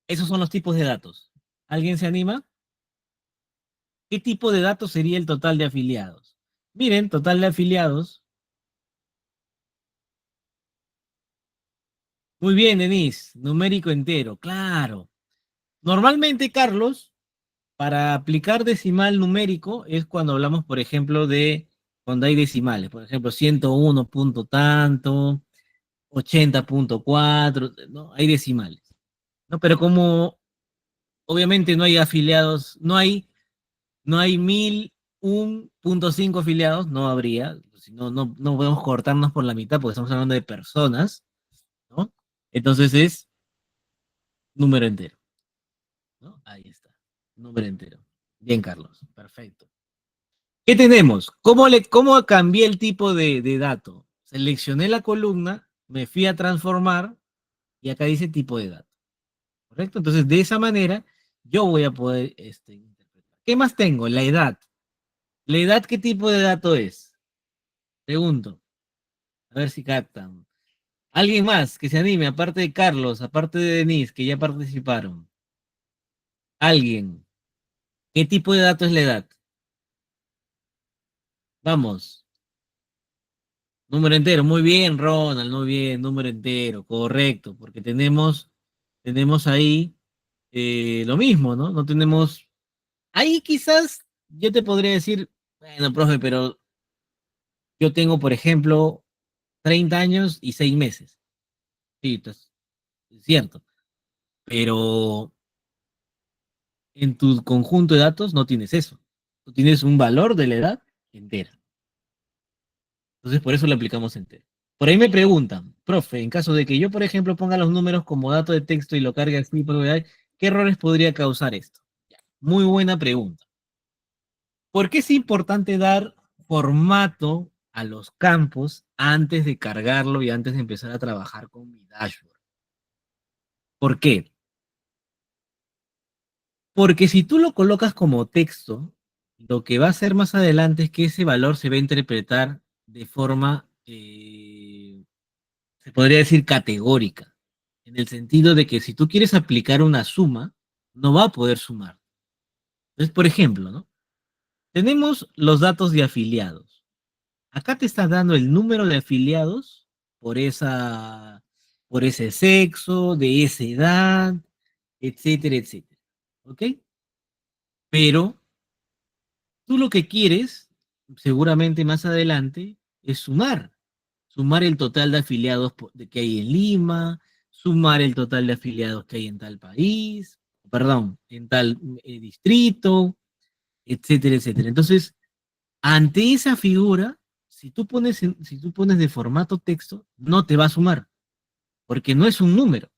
Esos son los tipos de datos. ¿Alguien se anima? ¿Qué tipo de datos sería el total de afiliados? Miren, total de afiliados. Muy bien, Denise. Numérico entero, claro. Normalmente, Carlos, para aplicar decimal numérico es cuando hablamos, por ejemplo, de cuando hay decimales. Por ejemplo, 101 punto tanto, 80.4, ¿no? Hay decimales, ¿no? Pero como obviamente no hay afiliados, no hay 1001.5 afiliados, no habría, si no, no podemos cortarnos por la mitad porque estamos hablando de personas, ¿no? Entonces es número entero, ¿no? Ahí está, número entero. Bien, Carlos, perfecto. ¿Qué tenemos? ¿Cómo cambié el tipo de dato? Seleccioné la columna, me fui a transformar y acá dice tipo de dato. ¿Correcto? Entonces, de esa manera, yo voy a poder interpretar. ¿Qué más tengo? La edad. ¿La edad qué tipo de dato es? Pregunto. A ver si captan. ¿Alguien más que se anime, aparte de Carlos, aparte de Denise, que ya participaron? ¿Alguien? ¿Qué tipo de dato es la edad? Vamos. Número entero. Muy bien, Ronald. Muy bien. Número entero. Correcto. Porque tenemos ahí lo mismo, ¿no? No tenemos. Ahí quizás yo te podría decir, bueno, profe, pero yo tengo, por ejemplo, 30 años y 6 meses. Sí, entonces, es cierto. Pero en tu conjunto de datos no tienes eso. Tú tienes un valor de la edad entera. Entonces, por eso lo aplicamos entero. Por ahí me preguntan, profe, en caso de que yo, por ejemplo, ponga los números como dato de texto y lo cargue así, ¿qué errores podría causar esto? Muy buena pregunta. ¿Por qué es importante dar formato a los campos antes de cargarlo y antes de empezar a trabajar con mi dashboard? ¿Por qué? Porque si tú lo colocas como texto, lo que va a hacer más adelante es que ese valor se va a interpretar de forma, se podría decir, categórica, en el sentido de que si tú quieres aplicar una suma, no va a poder sumar. Entonces, por ejemplo, ¿no? Tenemos los datos de afiliados. Acá te está dando el número de afiliados por por ese sexo, de esa edad, etcétera, etcétera. ¿Ok? Pero tú lo que quieres, seguramente más adelante, es sumar el total de afiliados que hay en Lima, sumar el total de afiliados que hay en tal país, perdón, en tal distrito, etcétera, etcétera. Entonces, ante esa figura, si tú pones de formato texto, no te va a sumar, porque no es un número.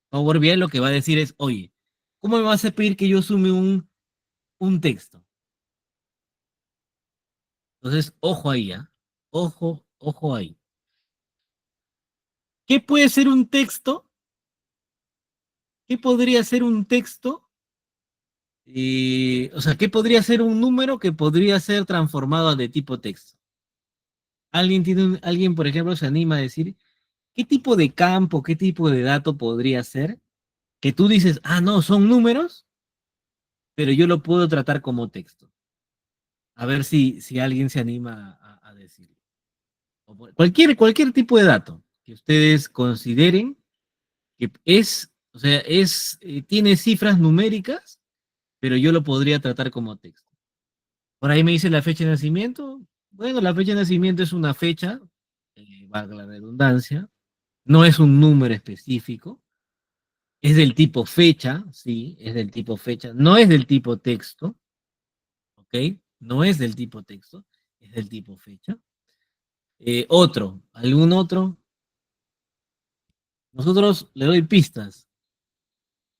Power BI lo que va a decir es, oye, ¿cómo me vas a pedir que yo sume un texto? Entonces, ojo ahí, ¿ah? Ojo, ojo ahí. ¿Qué puede ser un texto? ¿Qué podría ser un texto? O sea, ¿qué podría ser un número que podría ser transformado de tipo texto? ¿Alguien, por ejemplo, se anima a decir qué tipo de campo, qué tipo de dato podría ser? Que tú dices, ah, no, son números, pero yo lo puedo tratar como texto. A ver si alguien se anima a decirlo. Cualquier tipo de dato que ustedes consideren que o sea, tiene cifras numéricas, pero yo lo podría tratar como texto. Por ahí me dice la fecha de nacimiento. Bueno, la fecha de nacimiento es una fecha, valga la redundancia, no es un número específico, es del tipo fecha, sí, es del tipo fecha, no es del tipo texto, ¿ok? No es del tipo texto, es del tipo fecha. ¿Algún otro? Nosotros le doy pistas.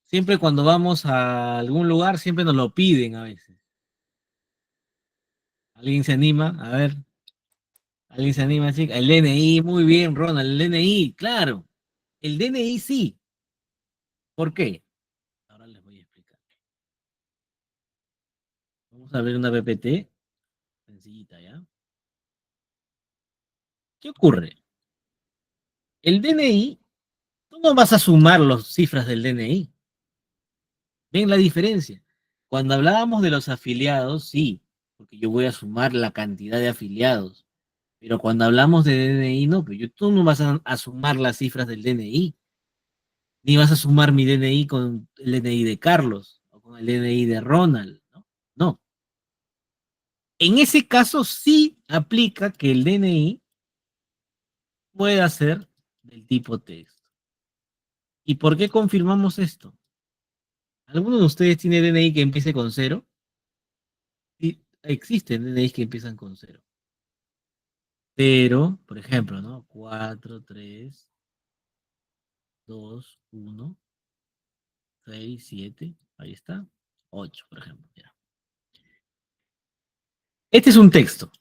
Siempre cuando vamos a algún lugar, siempre nos lo piden a veces. ¿Alguien se anima? A ver, ¿alguien se anima, chica? El DNI, muy bien, Ronald, el DNI, claro. El DNI sí. ¿Por qué? Ahora les voy a explicar. Vamos a ver una PPT sencillita, ¿ya? ¿Qué ocurre? El DNI, tú no vas a sumar las cifras del DNI. ¿Ven la diferencia? Cuando hablábamos de los afiliados, sí, porque yo voy a sumar la cantidad de afiliados. Pero cuando hablamos de DNI, no, pero tú no vas a sumar las cifras del DNI, ni vas a sumar mi DNI con el DNI de Carlos o con el DNI de Ronald, ¿no? No. En ese caso sí aplica que el DNI pueda ser del tipo texto. ¿Y por qué confirmamos esto? ¿Alguno de ustedes tiene DNI que empiece con cero? Sí, existen DNIs que empiezan con cero. Pero, por ejemplo, ¿no? 4, 3, 2, 1, 6, 7, ahí está. 8, por ejemplo. Ya. Este es un texto.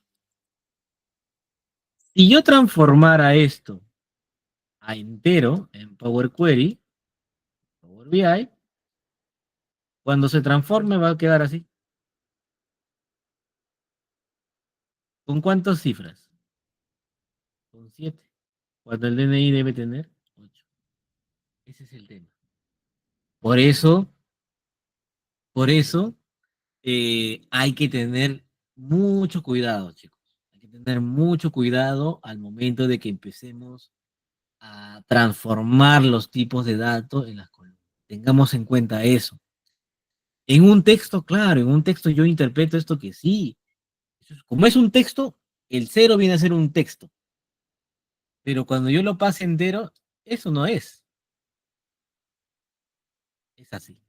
Si yo transformara esto a entero en Power Query, Power BI, cuando se transforme va a quedar así. ¿Con cuántas cifras? Con 7. Cuando el DNI debe tener 8. Ese es el tema. Por eso, por eso, hay que tener mucho cuidado, chicos. Hay que tener mucho cuidado al momento de que empecemos a transformar los tipos de datos en las columnas. Tengamos en cuenta eso. En un texto, claro, en un texto yo interpreto esto que sí. Como es un texto, el cero viene a ser un texto. Pero cuando yo lo pase entero, eso no es. Es así.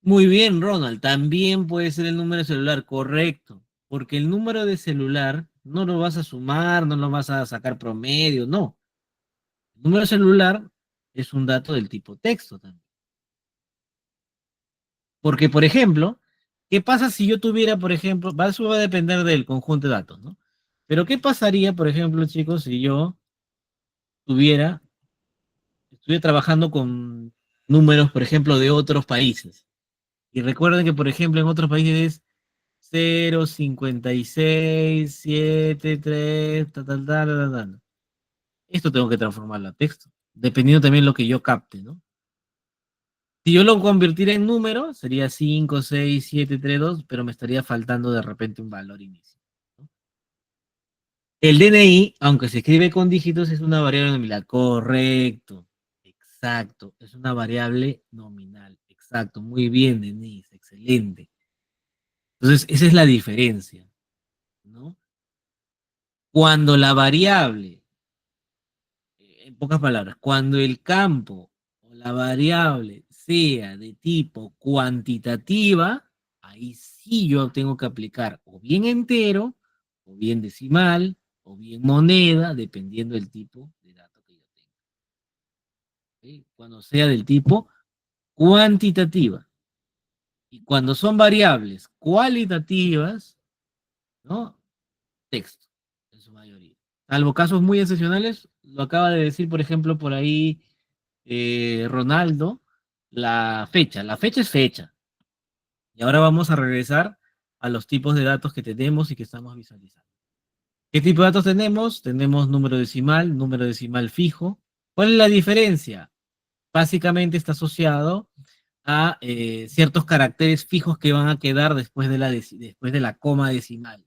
Muy bien, Ronald. También puede ser el número de celular, correcto. Porque el número de celular no lo vas a sumar, no lo vas a sacar promedio, no. El número de celular es un dato del tipo texto también. Porque, por ejemplo, ¿qué pasa si yo tuviera, por ejemplo, eso va a depender del conjunto de datos, ¿no? Pero ¿qué pasaría, por ejemplo, chicos, si yo tuviera, estuviera trabajando con números, por ejemplo, de otros países? Y recuerden que, por ejemplo, en otros países es 0,5673, tal. Esto tengo que transformarlo a texto, dependiendo también de lo que yo capte, ¿no? Si yo lo convirtiera en número, sería 56732, pero me estaría faltando de repente un valor inicio, ¿no? El DNI, aunque se escribe con dígitos, es una variable nominal. Correcto. Exacto. Es una variable nominal. Exacto. Muy bien, Denise. Excelente. Entonces, esa es la diferencia, ¿no? Cuando la variable, en pocas palabras, cuando el campo o la variable sea de tipo cuantitativa, ahí sí yo tengo que aplicar o bien entero, o bien decimal, o bien moneda, dependiendo del tipo de dato que yo tenga. ¿Ok? Cuando sea del tipo cuantitativa. Y cuando son variables cualitativas, ¿no? Texto, en su mayoría. Salvo casos muy excepcionales, lo acaba de decir, por ejemplo, por ahí Ronaldo, la fecha. La fecha es fecha. Y ahora vamos a regresar a los tipos de datos que tenemos y que estamos visualizando. ¿Qué tipo de datos tenemos? Tenemos número decimal fijo. ¿Cuál es la diferencia? Básicamente está asociado a ciertos caracteres fijos que van a quedar después de la coma decimal.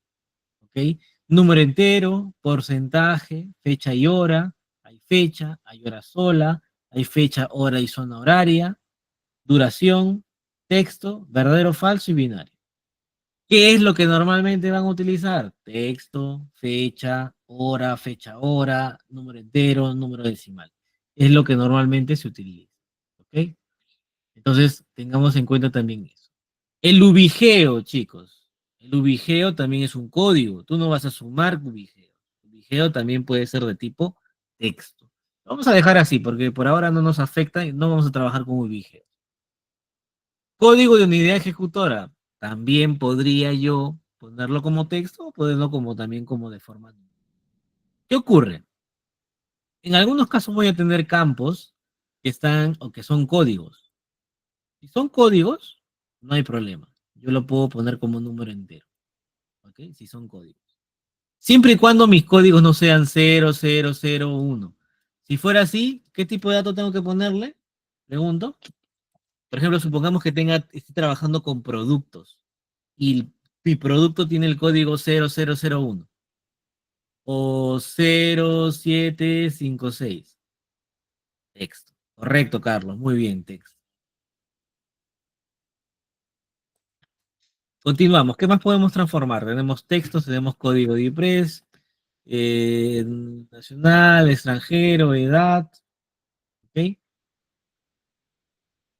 ¿Ok? Número entero, porcentaje, fecha y hora, hay fecha, hay hora sola, hay fecha, hora y zona horaria, duración, texto, verdadero, falso y binario. ¿Qué es lo que normalmente van a utilizar? Texto, fecha, hora, número entero, número decimal. Es lo que normalmente se utiliza. ¿Ok? Entonces, tengamos en cuenta también eso. El ubigeo, chicos. El ubigeo también es un código. Tú no vas a sumar ubigeo. Ubigeo también puede ser de tipo texto. Vamos a dejar así, porque por ahora no nos afecta y no vamos a trabajar con ubigeo. Código de unidad ejecutora. También podría yo ponerlo como texto o ponerlo como también como de forma. ¿Qué ocurre? En algunos casos voy a tener campos que están o que son códigos. Si son códigos, no hay problema. Yo lo puedo poner como número entero. ¿Ok? Si son códigos. Siempre y cuando mis códigos no sean 0001. Si fuera así, ¿qué tipo de dato tengo que ponerle? Pregunto. Por ejemplo, supongamos que esté trabajando con productos y mi producto tiene el código 0001 o 0756. Texto. Correcto, Carlos. Muy bien, texto. Continuamos. ¿Qué más podemos transformar? Tenemos textos, tenemos código de IPRES, nacional, extranjero, edad. ¿Ok?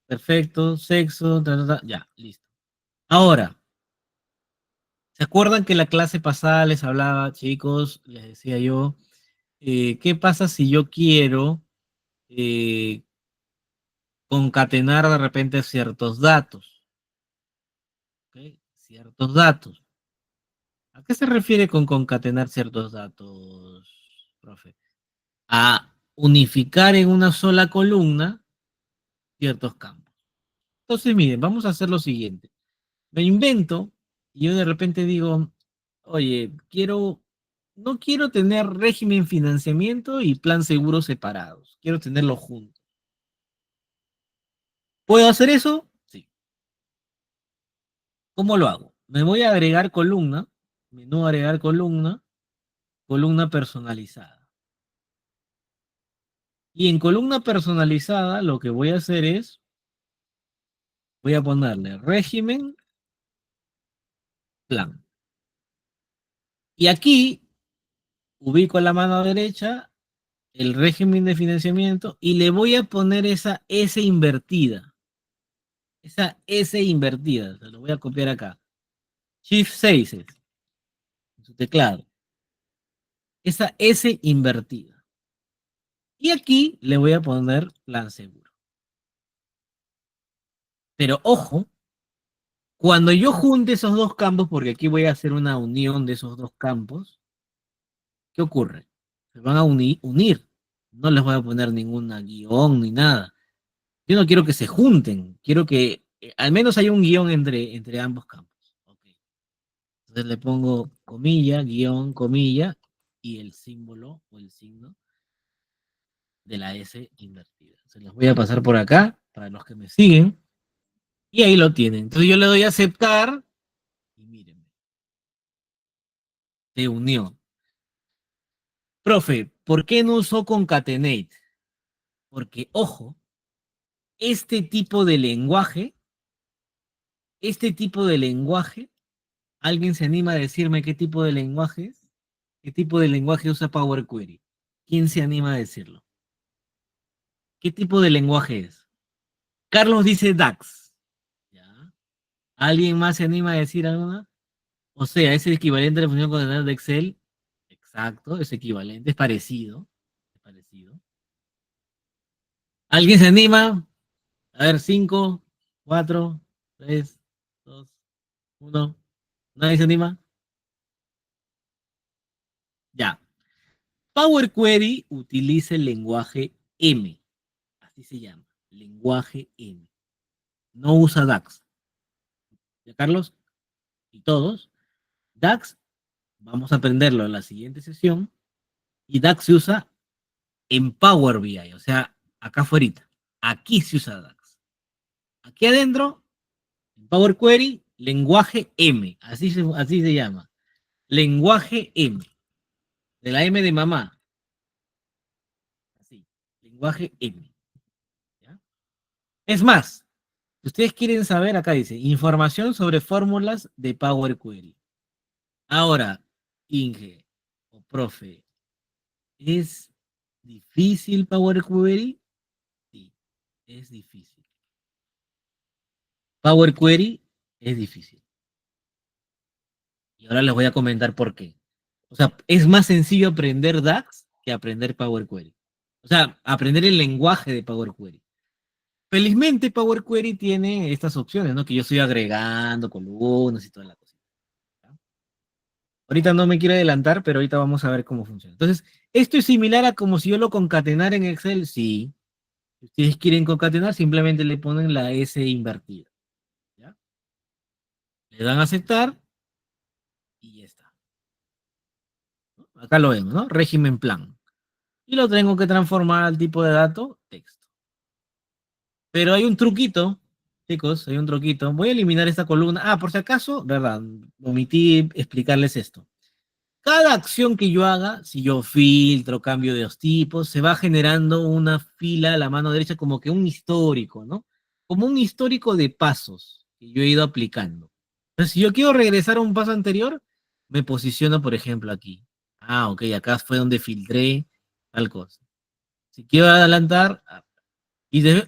Perfecto, sexo, ya, listo. Ahora, ¿se acuerdan que la clase pasada les hablaba, chicos? Les decía yo, ¿qué pasa si yo quiero eh, concatenar de repente ciertos datos? ¿Ok? Ciertos datos. ¿A qué se refiere con concatenar ciertos datos, profe? A unificar en una sola columna ciertos campos. Entonces, miren, vamos a hacer lo siguiente. Me invento y yo de repente digo, oye, no quiero tener régimen financiamiento y plan seguro separados. Quiero tenerlos juntos. ¿Puedo hacer eso? Sí. ¿Cómo lo hago? Me voy a agregar columna, menú agregar columna, columna personalizada. Y en columna personalizada lo que voy a hacer es, voy a ponerle régimen, plan. Y aquí ubico a la mano derecha el régimen de financiamiento y le voy a poner esa S invertida. Esa S invertida. Se lo voy a copiar acá. Shift 6 es en su teclado. Esa S invertida. Y aquí le voy a poner plan seguro. Pero ojo, cuando yo junte esos dos campos, porque aquí voy a hacer una unión de esos dos campos, ¿qué ocurre? Se van a unir. No les voy a poner ninguna guión ni nada. Yo no quiero que se junten. Quiero que al menos haya un guión entre ambos campos. Okay. Entonces le pongo comilla, guión, comilla y el símbolo o el signo de la S invertida. Se los voy a pasar por acá para los que me siguen. Y ahí lo tienen. Entonces yo le doy a aceptar y miren, se unió. Profe, ¿por qué no usó concatenate? Porque, ojo, este tipo de lenguaje, este tipo de lenguaje, ¿alguien se anima a decirme qué tipo de lenguaje es? ¿Qué tipo de lenguaje usa Power Query? ¿Quién se anima a decirlo? ¿Qué tipo de lenguaje es? Carlos dice DAX. ¿Ya? ¿Alguien más se anima a decir alguna? O sea, es el equivalente a la función condicional de Excel. Exacto, es equivalente, es parecido. Es parecido. ¿Alguien se anima? A ver, 5, 4, 3, 2, 1. ¿Nadie se anima? Ya. Power Query utiliza el lenguaje M. Así se llama. Lenguaje M. No usa DAX. ¿Ya, Carlos? Y todos. DAX, vamos a aprenderlo en la siguiente sesión. Y DAX se usa en Power BI. O sea, acá afuera. Aquí se usa DAX. Aquí adentro, en Power Query, lenguaje M. Así se llama. Lenguaje M. De la M de mamá. Así. Lenguaje M. ¿Ya? Es más, si ustedes quieren saber, acá dice, información sobre fórmulas de Power Query. Ahora, Inge o profe, ¿es difícil Power Query? Sí, es difícil. Power Query es difícil. Y ahora les voy a comentar por qué. O sea, es más sencillo aprender DAX que aprender Power Query. O sea, aprender el lenguaje de Power Query. Felizmente Power Query tiene estas opciones, ¿no? Que yo estoy agregando columnas y toda la cosa. ¿Ya? Ahorita no me quiero adelantar, pero ahorita vamos a ver cómo funciona. Entonces, ¿esto es similar a como si yo lo concatenara en Excel? Sí. Si ustedes quieren concatenar, simplemente le ponen la S invertida. ¿Ya? Le dan a aceptar y ya está. ¿No? Acá lo vemos, ¿no? Régimen plan. Y lo tengo que transformar al tipo de dato texto. Pero hay un truquito, chicos, hay un truquito. Voy a eliminar esta columna. Ah, por si acaso, ¿verdad? Omití explicarles esto. Cada acción que yo haga, si yo filtro, cambio de los tipos, se va generando una fila a la mano derecha como que un histórico, ¿no? Como un histórico de pasos que yo he ido aplicando. Entonces, si yo quiero regresar a un paso anterior, me posiciono, por ejemplo, aquí. Ah, ok, acá fue donde filtré tal cosa. Si quiero adelantar,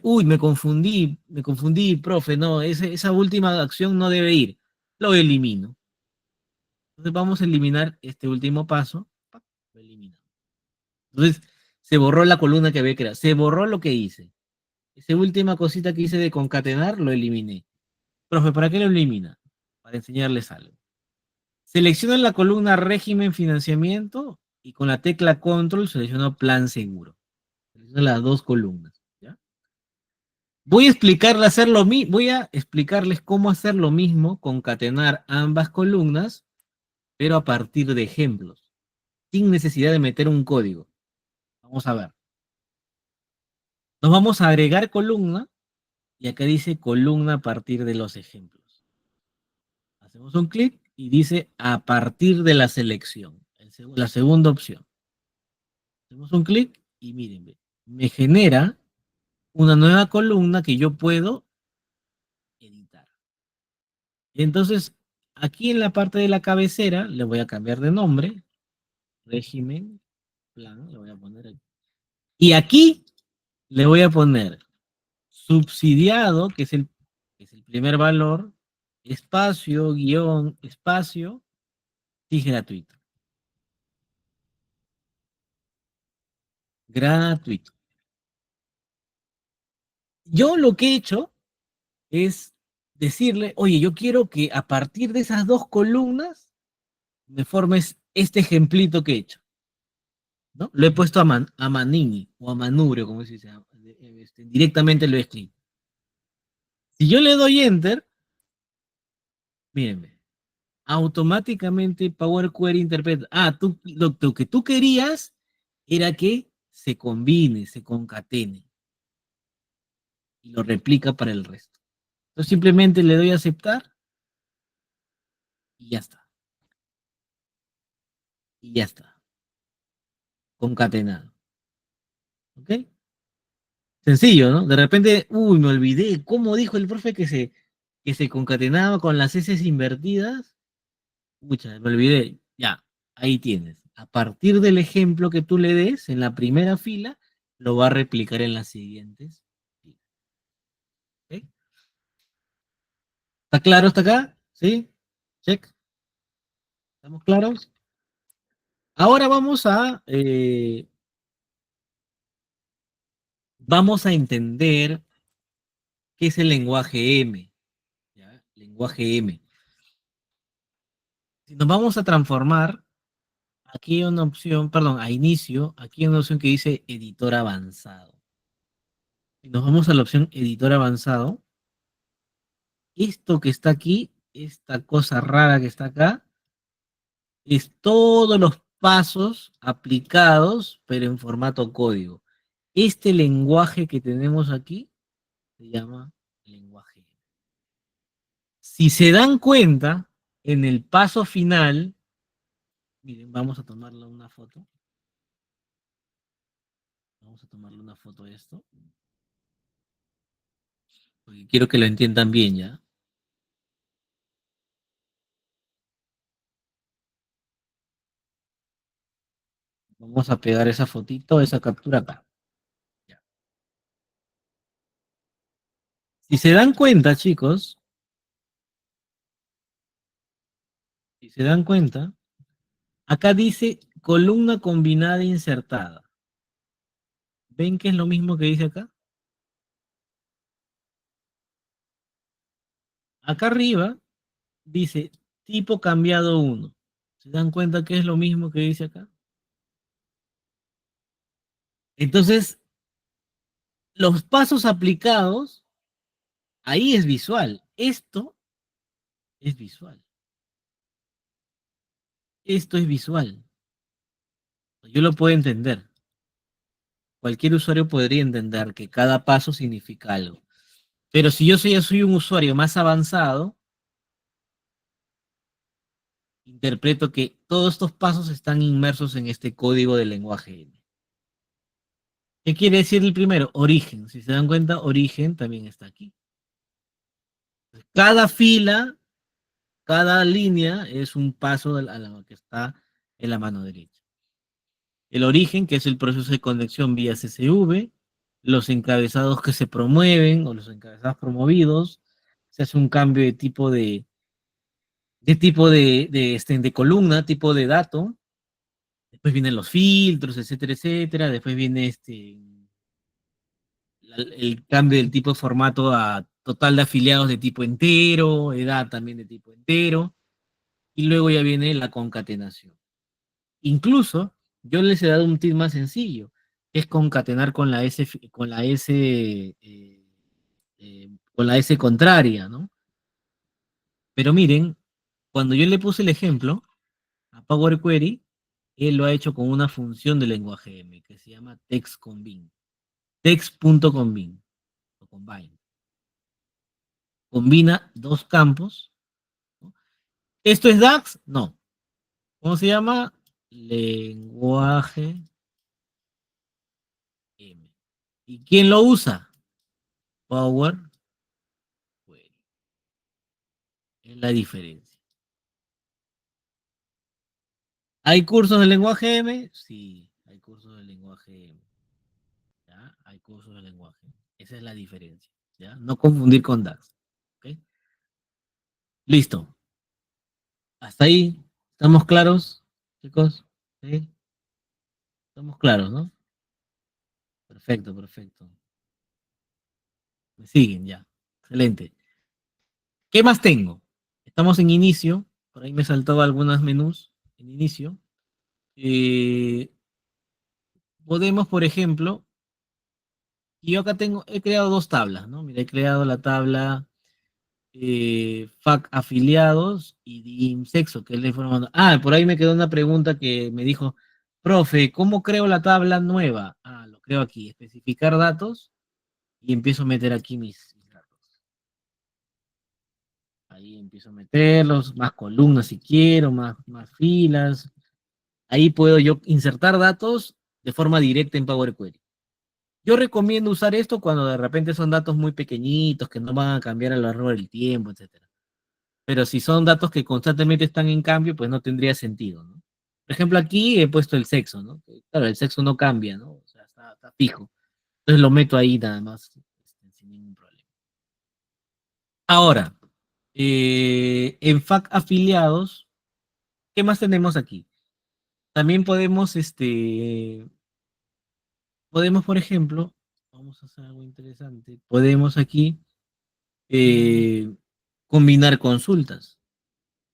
uy, me confundí, profe, no, esa última acción no debe ir. Lo elimino. Entonces vamos a eliminar este último paso. Lo eliminamos. Entonces se borró la columna que había creado. Se borró lo que hice. Esa última cosita que hice de concatenar, lo eliminé. Profe, ¿para qué lo elimina? Para enseñarles algo. Selecciono la columna régimen financiamiento y con la tecla control selecciono plan seguro. Selecciono las dos columnas. ¿Ya? Voy a explicarles cómo hacer lo mismo, concatenar ambas columnas, pero a partir de ejemplos, sin necesidad de meter un código. Vamos a ver. Nos vamos a agregar columna y acá dice columna a partir de los ejemplos. Hacemos un clic y dice a partir de la selección, la segunda opción. Hacemos un clic y miren, me genera una nueva columna que yo puedo editar. Y entonces, aquí en la parte de la cabecera, le voy a cambiar de nombre, régimen, plan, le voy a poner aquí. Y aquí le voy a poner subsidiado, que es el primer valor, espacio, guión, espacio, y gratuito. Gratuito. Yo lo que he hecho es decirle, oye, yo quiero que a partir de esas dos columnas me formes este ejemplito que he hecho. ¿No? Lo he puesto a Manini o a Manubrio, como se dice, directamente lo he escrito. Si yo le doy Enter, mírenme, automáticamente Power Query interpreta. Ah, lo que tú querías era que se combine, se concatene y lo replica para el resto. Entonces simplemente le doy a aceptar y ya está. Y ya está. Concatenado. ¿Ok? Sencillo, ¿no? De repente, uy, me olvidé. ¿Cómo dijo el profe que se concatenaba con las S invertidas? Pucha, me olvidé. Ya, ahí tienes. A partir del ejemplo que tú le des en la primera fila, lo va a replicar en las siguientes filas. ¿Ok? ¿Está claro hasta acá? ¿Sí? Check. ¿Estamos claros? Ahora vamos a entender qué es el lenguaje M. ¿Ya? Lenguaje M. Si nos vamos a transformar, aquí hay una opción, perdón, a inicio, aquí hay una opción que dice editor avanzado. Si nos vamos a la opción editor avanzado, esto que está aquí, esta cosa rara que está acá, es todos los pasos aplicados, pero en formato código. Este lenguaje que tenemos aquí se llama lenguaje. Si se dan cuenta, en el paso final, miren, vamos a tomarle una foto. Vamos a tomarle una foto a esto, porque quiero que lo entiendan bien ya. Vamos a pegar esa fotito, esa captura acá. Ya. Si se dan cuenta, chicos, si se dan cuenta, acá dice columna combinada insertada. ¿Ven que es lo mismo que dice acá? Acá arriba dice tipo cambiado 1. ¿Se dan cuenta que es lo mismo que dice acá? Entonces, los pasos aplicados, ahí es visual. Esto es visual. Esto es visual. Yo lo puedo entender. Cualquier usuario podría entender que cada paso significa algo. Pero si yo soy un usuario más avanzado, interpreto que todos estos pasos están inmersos en este código del lenguaje N. ¿Qué quiere decir el primero? Origen. Si se dan cuenta, origen también está aquí. Cada fila, cada línea es un paso a la que está en la mano derecha. El origen, que es el proceso de conexión vía CSV, los encabezados que se promueven o los encabezados promovidos, se hace un cambio de tipo de columna, tipo de dato, después vienen los filtros, etcétera, etcétera, después viene el cambio del tipo de formato a total de afiliados de tipo entero, edad también de tipo entero, y luego ya viene la concatenación. Incluso yo les he dado un tip más sencillo, que es concatenar con la S, con la S contraria, ¿no? Pero miren, cuando yo le puse el ejemplo a Power Query, él lo ha hecho con una función de lenguaje M que se llama TextCombine. Text.combine o combine. Combina dos campos, ¿no? ¿Esto es DAX? No. ¿Cómo se llama? Lenguaje M. ¿Y quién lo usa? Power Query. Es la diferencia. ¿Hay cursos de lenguaje M? Sí, hay cursos de lenguaje M. ¿Ya? Hay cursos de lenguaje. Esa es la diferencia. ¿Ya? No confundir con DAX. ¿Ok? Listo. Hasta ahí. ¿Estamos claros, chicos? ¿Sí? Estamos claros, ¿no? Perfecto, perfecto. Me siguen ya. Excelente. ¿Qué más tengo? Estamos en inicio. Por ahí me saltaba algunos menús en inicio. Eh, Podemos, por ejemplo, y yo acá tengo, he creado dos tablas, ¿no? Mira, he creado la tabla FAC afiliados y DIM sexo, que es la información. Ah, por ahí me quedó una pregunta que me dijo, profe, ¿cómo creo la tabla nueva? Ah, lo creo aquí, especificar datos y empiezo a meter aquí mis datos. Ahí empiezo a meterlos, más columnas si quiero, más filas. Ahí puedo yo insertar datos de forma directa en Power Query. Yo recomiendo usar esto cuando de repente son datos muy pequeñitos, que no van a cambiar a lo largo del tiempo, etcétera. Pero si son datos que constantemente están en cambio, pues no tendría sentido, ¿no? Por ejemplo, aquí he puesto el sexo, ¿no? Claro, el sexo no cambia, ¿no? O sea, está fijo. Entonces lo meto ahí nada más, sin ningún problema. Ahora, en FAC afiliados, ¿qué más tenemos aquí? También podemos, por ejemplo, vamos a hacer algo interesante. Podemos aquí eh, combinar consultas.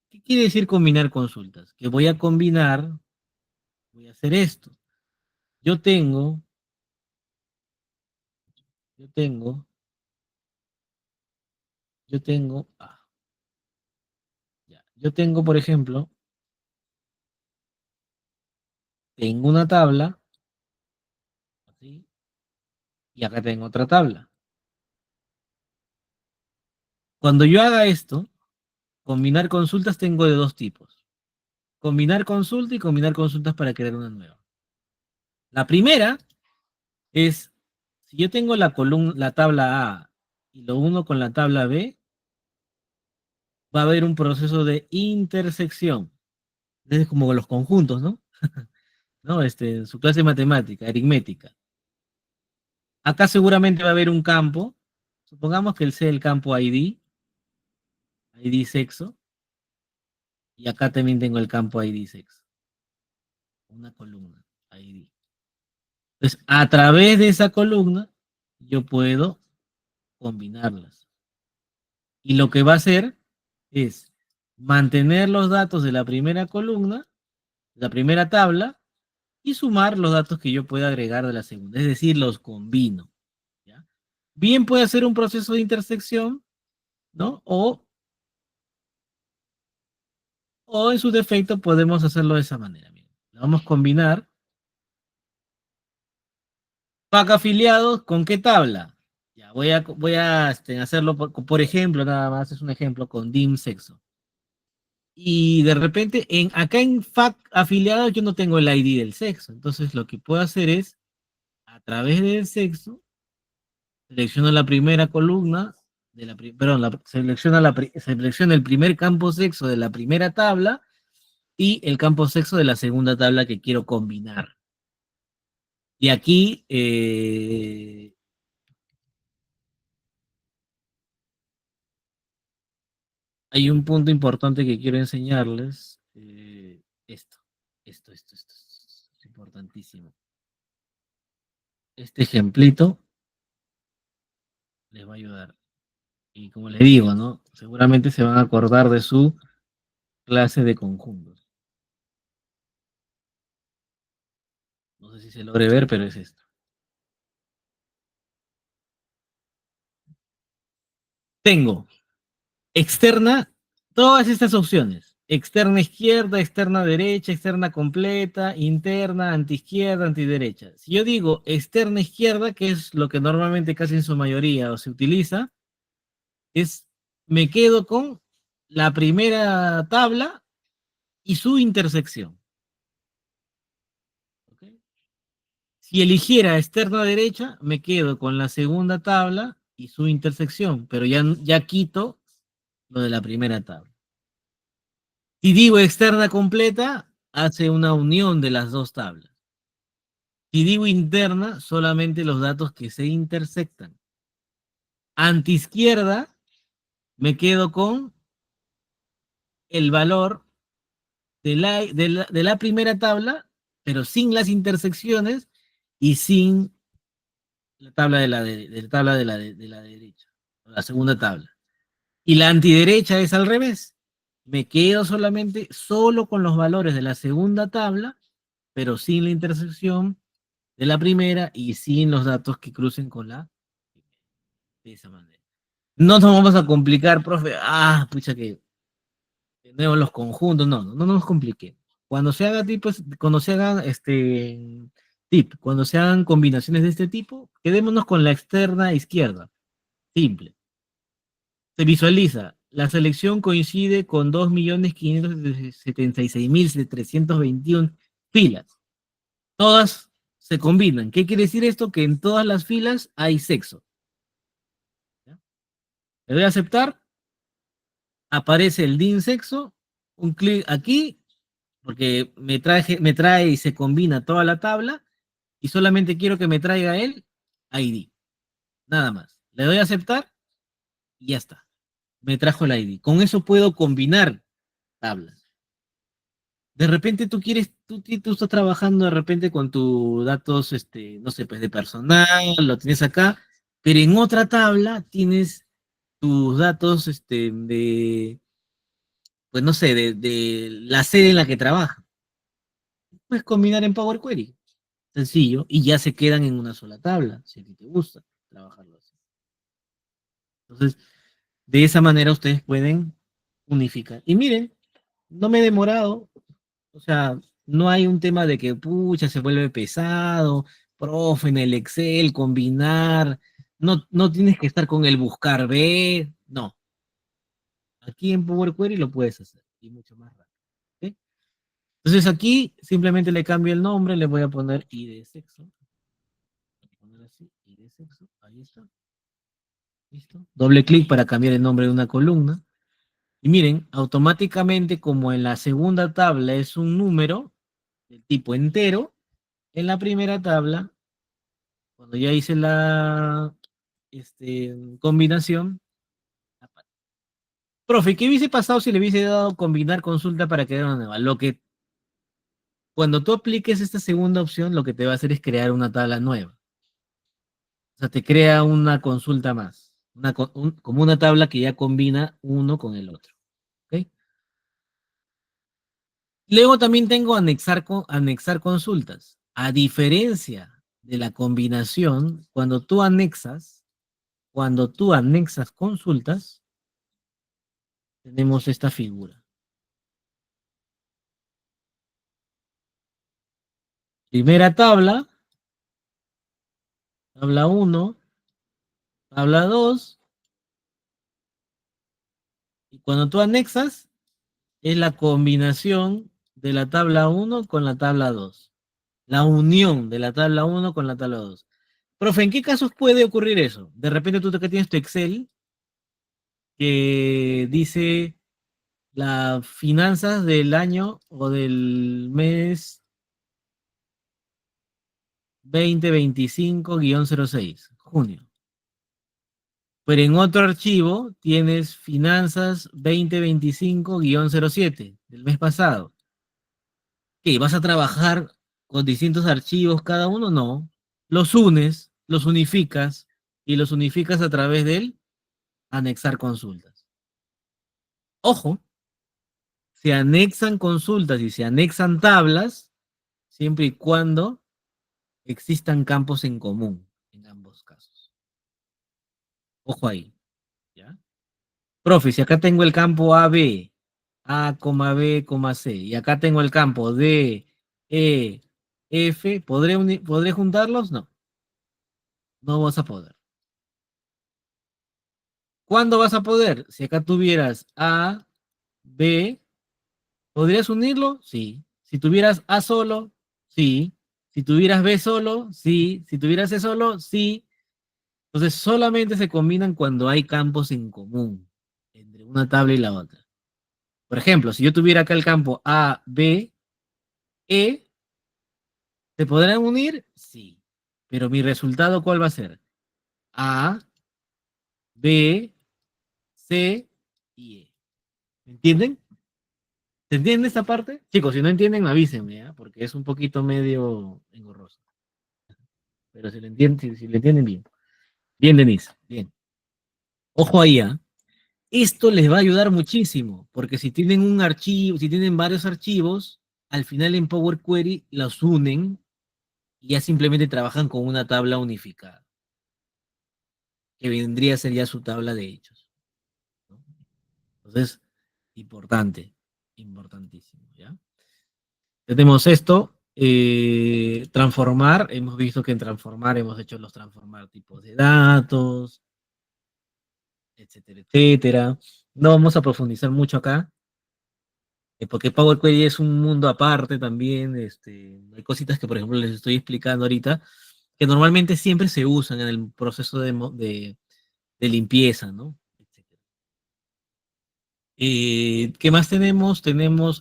¿Qué quiere decir combinar consultas? Que voy a hacer esto. Yo tengo, yo tengo, yo tengo, por ejemplo, tengo una tabla, así, y acá tengo otra tabla. Cuando yo haga esto, combinar consultas tengo de dos tipos. Combinar consulta y combinar consultas para crear una nueva. La primera es, si yo tengo la columna, la tabla A y lo uno con la tabla B, va a haber un proceso de intersección. Es como los conjuntos, ¿no? ¿No? En su clase de matemática, aritmética. Acá seguramente va a haber un campo. Supongamos que sea el campo ID, ID sexo, y acá también tengo el campo ID sexo. Una columna, ID. Entonces, a través de esa columna, yo puedo combinarlas. Y lo que va a hacer es mantener los datos de la primera columna, la primera tabla, y sumar los datos que yo pueda agregar de la segunda. Es decir, los combino. ¿Ya? Bien puede ser un proceso de intersección, ¿no? O en su defecto podemos hacerlo de esa manera. Miren. Lo vamos a combinar. Pack afiliados, ¿con qué tabla? Ya, voy a hacerlo, por ejemplo, nada más, es un ejemplo con dim sexo. Y de repente, acá en FAC afiliados yo no tengo el ID del sexo. Entonces lo que puedo hacer es, a través del sexo, selecciono la primera columna, perdón, selecciona el primer campo sexo de la primera tabla y el campo sexo de la segunda tabla que quiero combinar. Y aquí hay un punto importante que quiero enseñarles. Esto es importantísimo. Este ejemplito les va a ayudar. Y como les digo, ¿no? Seguramente se van a acordar de su clase de conjuntos. No sé si se logre ver, pero es esto. Tengo externa, todas estas opciones. Externa izquierda, externa derecha, externa completa, interna, antiizquierda, antiderecha. Si yo digo externa izquierda, que es lo que normalmente casi en su mayoría o se utiliza, es me quedo con la primera tabla y su intersección. ¿Ok? Si eligiera externa derecha, me quedo con la segunda tabla y su intersección, pero ya quito lo de la primera tabla. Si digo externa completa, hace una unión de las dos tablas. Si digo interna, solamente los datos que se intersectan. Antiizquierda, me quedo con el valor de la primera tabla, pero sin las intersecciones y sin la tabla de la tabla de la derecha, la segunda tabla. Y la antiderecha es al revés. Me quedo solamente solo con los valores de la segunda tabla, pero sin la intersección de la primera y sin los datos que crucen con la de esa manera. No nos vamos a complicar, profe. Ah, pucha que tenemos los conjuntos. No nos compliquemos. Cuando se haga tipos, cuando se hagan cuando se hagan combinaciones de este tipo, quedémonos con la externa izquierda. Simple. Se visualiza. La selección coincide con 2.576.321 filas. Todas se combinan. ¿Qué quiere decir esto? Que en todas las filas hay sexo. ¿Ya? Le doy a aceptar, aparece el DIN sexo, un clic aquí, porque me trae y se combina toda la tabla, y solamente quiero que me traiga el ID. Nada más. Le doy a aceptar y ya está. Me trajo el ID. Con eso puedo combinar tablas. De repente tú estás trabajando de repente con tus datos, no sé, pues de personal, lo tienes acá, pero en otra tabla tienes tus datos, pues no sé, de la sede en la que trabaja. Puedes combinar en Power Query, sencillo, y ya se quedan en una sola tabla, si a ti te gusta trabajarlo así. Entonces, de esa manera ustedes pueden unificar. Y miren, no me he demorado. O sea, no hay un tema de que, pucha, se vuelve pesado, profe, en el Excel, combinar, no tienes que estar con el buscar B, no. Aquí en Power Query lo puedes hacer, y mucho más rápido. ¿Ok? Entonces aquí simplemente le cambio el nombre, le voy a poner ID de sexo. Voy a poner así, ID de sexo, ahí está. ¿Listo? Doble clic para cambiar el nombre de una columna. Y miren, automáticamente, como en la segunda tabla es un número del tipo entero, en la primera tabla, cuando ya hice la combinación, profe, ¿qué hubiese pasado si le hubiese dado combinar consulta para crear una nueva? Cuando tú apliques esta segunda opción, lo que te va a hacer es crear una tabla nueva. O sea, te crea una consulta más, como una tabla que ya combina uno con el otro. ¿Ok? Luego también tengo anexar consultas. A diferencia de la combinación, cuando tú anexas consultas, tenemos esta figura. Primera tabla 1, tabla 2, y cuando tú anexas, es la combinación de la tabla 1 con la tabla 2. La unión de la tabla 1 con la tabla 2. Profe, ¿en qué casos puede ocurrir eso? De repente tú que tienes tu Excel que dice las finanzas del año o del mes 2025-06, junio. Pero en otro archivo tienes finanzas 2025-07 del mes pasado. ¿Qué? ¿Vas a trabajar con distintos archivos cada uno? No. Los unes, los unificas y los unificas a través del anexar consultas. Ojo, se anexan consultas y se anexan tablas siempre y cuando existan campos en común en ambos casos. Ojo ahí, ¿ya? Profe, si acá tengo el campo AB, A, B, C, y acá tengo el campo D, E, F, ¿podré juntarlos? No, no vas a poder. ¿Cuándo vas a poder? Si acá tuvieras A, B, ¿podrías unirlo? Sí. Si tuvieras A solo, sí. Si tuvieras B solo, sí. Si tuvieras C solo, sí. Entonces solamente se combinan cuando hay campos en común entre una tabla y la otra. Por ejemplo, si yo tuviera acá el campo A, B, E, ¿se podrán unir? Sí. Pero mi resultado, ¿cuál va a ser? A, B, C y E. ¿Me entienden? ¿Se entiende esta parte? Chicos, si no entienden, avísenme, ¿ya? Porque es un poquito medio engorroso. Pero si lo entienden, si lo entienden bien. Bien, Denise, bien. Ojo ahí, ¿ah? Esto les va a ayudar muchísimo, porque si tienen un archivo, si tienen varios archivos, al final en Power Query los unen y ya simplemente trabajan con una tabla unificada, que vendría a ser ya su tabla de hechos, ¿no? Entonces, importante, importantísimo, ¿ya? Tenemos esto, transformar, hemos visto que en transformar hemos hecho los transformar tipos de datos, etcétera, etcétera. No vamos a profundizar mucho acá, porque Power Query es un mundo aparte también. Hay cositas que, por ejemplo, les estoy explicando ahorita, que normalmente siempre se usan en el proceso de limpieza, ¿no? Etcétera. ¿Qué más tenemos? Tenemos,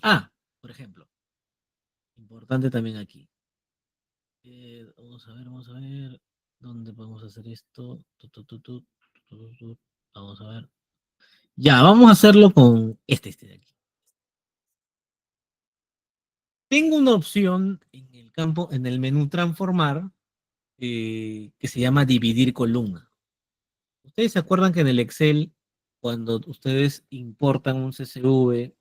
por ejemplo, importante también aquí. Vamos a ver, ¿dónde podemos hacer esto? Vamos a ver. Ya, vamos a hacerlo con este de aquí. Tengo una opción en el campo, en el menú transformar, que se llama dividir columna. ¿Ustedes se acuerdan que en el Excel, cuando ustedes importan un CSV,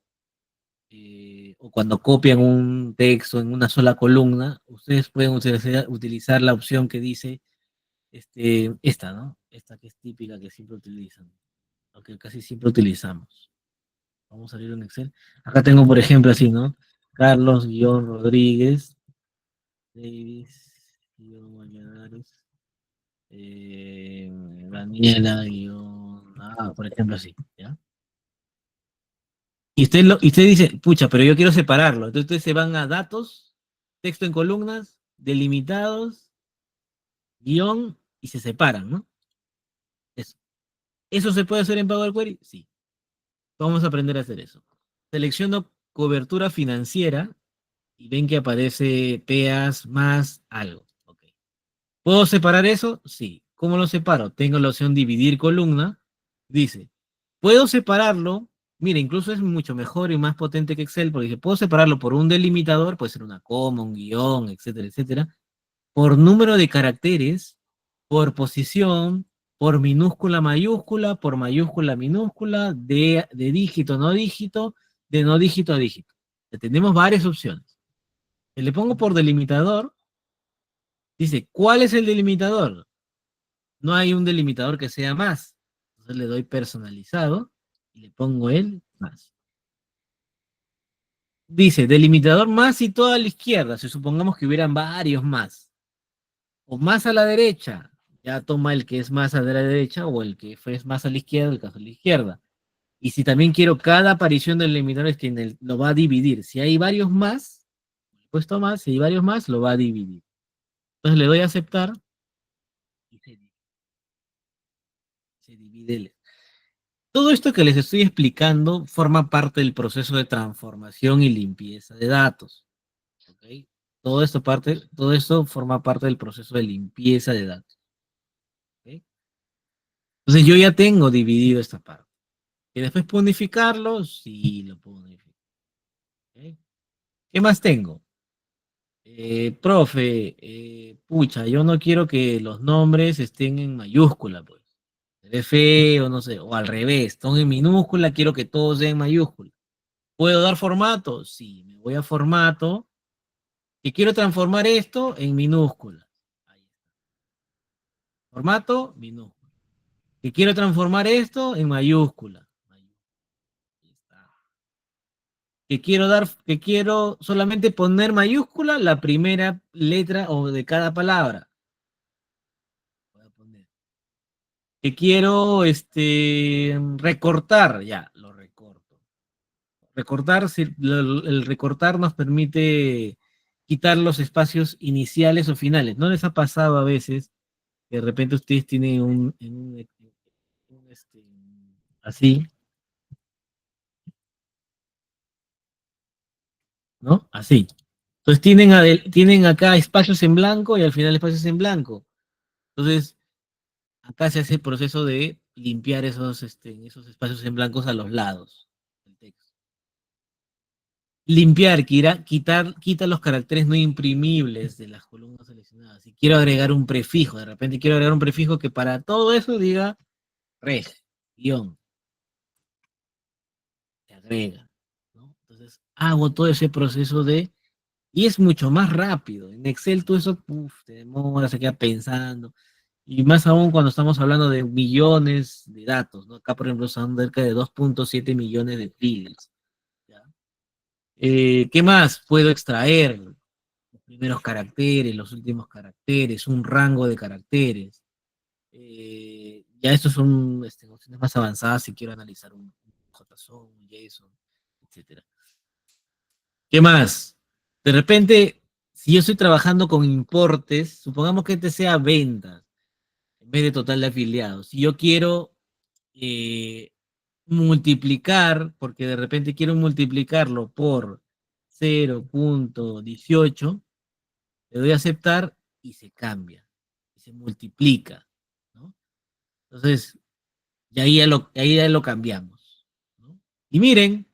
o cuando copian un texto en una sola columna, ustedes pueden utilizar la opción que dice esta, ¿no? Esta que es típica que siempre utilizan, o que casi siempre utilizamos. Vamos a abrir un Excel. Acá tengo, por ejemplo, así, ¿no? Carlos-Rodríguez, Davis-Valladares, Daniela, por ejemplo, así, ¿ya? Y usted dice, pucha, pero yo quiero separarlo. Entonces ustedes se van a datos, texto en columnas, delimitados, guión, y se separan, ¿no? Eso. ¿Eso se puede hacer en Power Query? Sí. Vamos a aprender a hacer eso. Selecciono cobertura financiera y ven que aparece PEAS más algo. Okay. ¿Puedo separar eso? Sí. ¿Cómo lo separo? Tengo la opción dividir columna. Dice, puedo separarlo. Mira, incluso es mucho mejor y más potente que Excel porque dice, puedo separarlo por un delimitador, puede ser una coma, un guión, etcétera, etcétera, por número de caracteres, por posición, por minúscula mayúscula, por mayúscula minúscula, de dígito no dígito, de no dígito a dígito. Tenemos varias opciones. Si le pongo por delimitador, dice, ¿cuál es el delimitador? No hay un delimitador que sea más. Entonces le doy personalizado y le pongo el más. Dice, delimitador más y todo a la izquierda. Si supongamos que hubieran varios más. O más a la derecha, ya toma el que es más a la derecha o el que es más a la izquierda, el caso de la izquierda. Y si también quiero cada aparición del delimitador, es que lo va a dividir. Si hay varios más, puesto más, si hay varios más, lo va a dividir. Entonces le doy a aceptar y se divide. Todo esto que les estoy explicando forma parte del proceso de transformación y limpieza de datos. ¿Okay? Todo esto forma parte del proceso de limpieza de datos. ¿Okay? Entonces yo ya tengo dividido esta parte. ¿Y después puedo unificarlo? Sí, lo puedo unificar. ¿Okay? ¿Qué más tengo? Profe, pucha, yo no quiero que los nombres estén en mayúscula, pues. Se ve feo, no sé, o al revés, están en minúscula, quiero que todos sean en mayúscula. ¿Puedo dar formato? Sí, me voy a formato, que quiero transformar esto en minúscula. Ahí está. Formato, minúscula. Que quiero transformar esto en mayúscula. Ahí está. Que quiero solamente poner mayúscula la primera letra o de cada palabra. Voy a poner. Que quiero recortar, ya, lo recorto. Recortar, el recortar nos permite quitar los espacios iniciales o finales. ¿No les ha pasado a veces que de repente ustedes tienen así, ¿no? Así. Entonces tienen acá espacios en blanco y al final espacios en blanco. Entonces, acá se hace el proceso de limpiar esos espacios en blancos a los lados del texto. Limpiar, quita los caracteres no imprimibles de las columnas seleccionadas. Si quiero agregar un prefijo, de repente quiero agregar un prefijo que para todo eso diga reg, guión, se agrega, ¿no? Entonces hago todo ese proceso de... Y es mucho más rápido. En Excel todo eso, te demora, se queda pensando. Y más aún cuando estamos hablando de millones de datos, ¿no? Acá, por ejemplo, son cerca de 2.7 millones de filas. ¿Ya? ¿Qué más puedo extraer? Los primeros caracteres, los últimos caracteres, un rango de caracteres. Ya estos son nociones más avanzadas si quiero analizar un JSON, un JSON, etcétera. ¿Qué más? De repente, si yo estoy trabajando con importes, supongamos que este sea ventas en vez de total de afiliados. Si yo quiero eh, multiplicar, porque de repente quiero multiplicarlo por 0.18, le doy a aceptar y se cambia, y se multiplica, ¿no? Entonces, ahí ya lo cambiamos, ¿no? Y miren,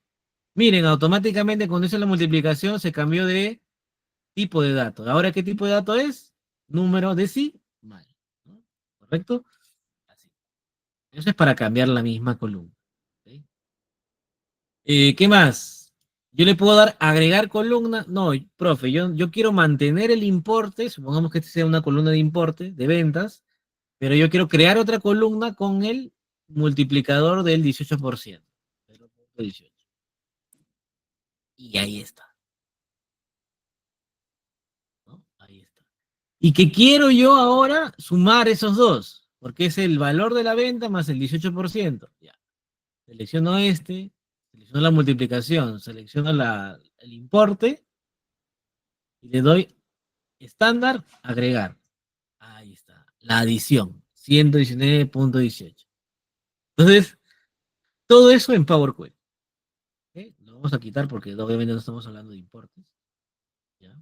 automáticamente cuando hice la multiplicación se cambió de tipo de dato. Ahora, ¿qué tipo de dato es? Número decimal, ¿no? ¿Correcto? Así. Eso es para cambiar la misma columna. ¿Ok? ¿Qué más? Yo le puedo dar agregar columna. No, profe, yo quiero mantener el importe. Supongamos que este sea una columna de importe, de ventas, pero yo quiero crear otra columna con el multiplicador del 18%. 0.18. Y ahí está, ¿no? Ahí está. ¿Y qué quiero yo ahora? Sumar esos dos, porque es el valor de la venta más el 18%. Ya. Selecciono selecciono la multiplicación, selecciono el importe y le doy estándar, agregar. Ahí está, la adición, 119.18. Entonces, todo eso en Power Query. ¿Ok? Lo vamos a quitar porque obviamente no estamos hablando de importes. ¿Ya?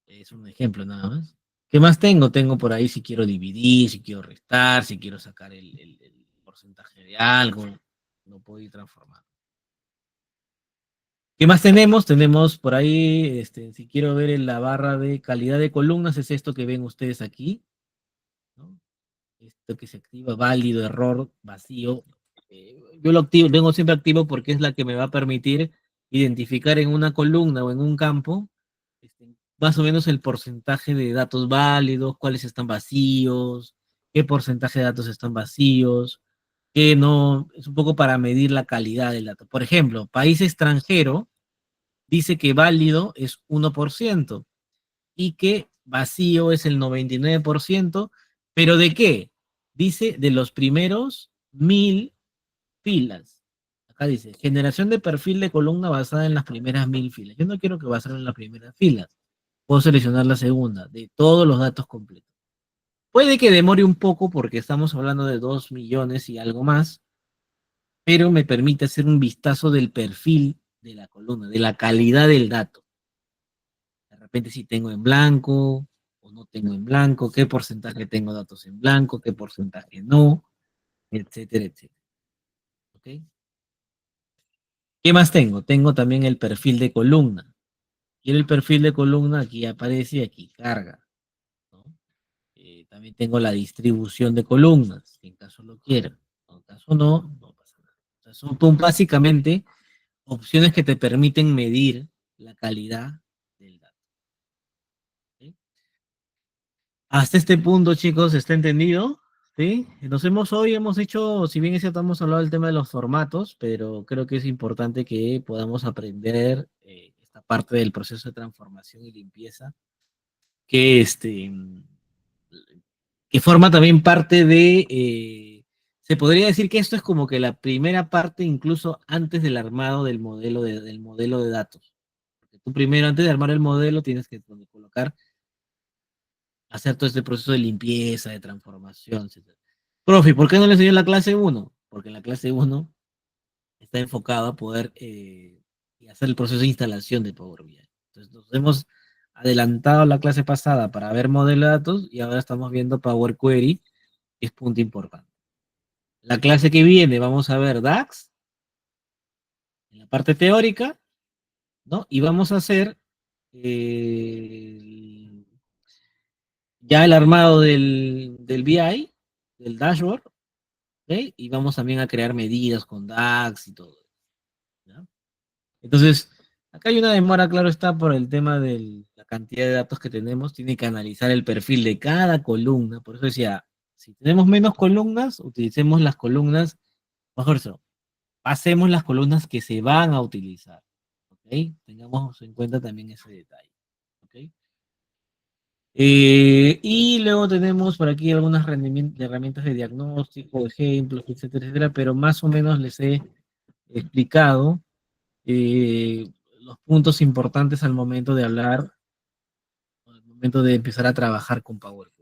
Es un ejemplo nada más. ¿Qué más tengo? Tengo por ahí si quiero dividir, si quiero restar, si quiero sacar el porcentaje de algo. Lo puedo ir transformando. ¿Qué más tenemos? Tenemos por ahí, si quiero ver en la barra de calidad de columnas, es esto que ven ustedes aquí, ¿no? Esto que se activa, válido, error, vacío. Yo lo activo, tengo siempre activo porque es la que me va a permitir identificar en una columna o en un campo más o menos el porcentaje de datos válidos, cuáles están vacíos, qué porcentaje de datos están vacíos, qué no, es un poco para medir la calidad del dato. Por ejemplo, país extranjero dice que válido es 1% y que vacío es el 99%, pero ¿de qué? Dice de los primeros 1000 filas. Acá dice, generación de perfil de columna basada en las primeras 1000 filas. Yo no quiero que basara en las primeras filas. Puedo seleccionar la segunda, de todos los datos completos. Puede que demore un poco porque estamos hablando de 2 millones y algo más, pero me permite hacer un vistazo del perfil de la columna, de la calidad del dato. De repente si tengo en blanco o no tengo en blanco, qué porcentaje tengo datos en blanco, qué porcentaje no, etcétera, etcétera. ¿Ok? ¿Qué más tengo? Tengo también el perfil de columna. Quiero el perfil de columna, aquí aparece y aquí carga, ¿no? También tengo la distribución de columnas, en caso lo quiera. En caso no, no pasa nada. O sea, son básicamente opciones que te permiten medir la calidad del dato. ¿Sí? Hasta este punto, chicos, ¿está entendido? ¿Sí? Hoy hemos hecho, si bien es cierto, hemos hablado del tema de los formatos, pero creo que es importante que podamos aprender esta parte del proceso de transformación y limpieza, que, que forma también parte de, se podría decir que esto es como que la primera parte, incluso antes del armado del modelo de datos. Porque tú primero, antes de armar el modelo, tienes que colocar, hacer todo este proceso de limpieza, de transformación, etc. Profe, ¿por qué no le enseñó en la clase uno? Porque en la clase uno está enfocado a poder hacer el proceso de instalación de Power BI. Entonces, nos hemos adelantado la clase pasada para ver modelo de datos y ahora estamos viendo Power Query, que es punto importante. La clase que viene vamos a ver DAX en la parte teórica, ¿no? Y vamos a hacer eh, ya el armado del BI, del dashboard, ¿ok? Y vamos también a crear medidas con DAX y todo. ¿Ya? Entonces, acá hay una demora, claro está, por el tema de la cantidad de datos que tenemos. Tiene que analizar el perfil de cada columna. Por eso decía, si tenemos menos columnas, utilicemos las columnas, mejor eso, pasemos las columnas que se van a utilizar. ¿Ok? Tengamos en cuenta también ese detalle. ¿Ok? Y luego tenemos por aquí algunas herramientas de diagnóstico, ejemplos, etcétera, etcétera, pero más o menos les he explicado los puntos importantes al momento de hablar, al momento de empezar a trabajar con PowerPoint.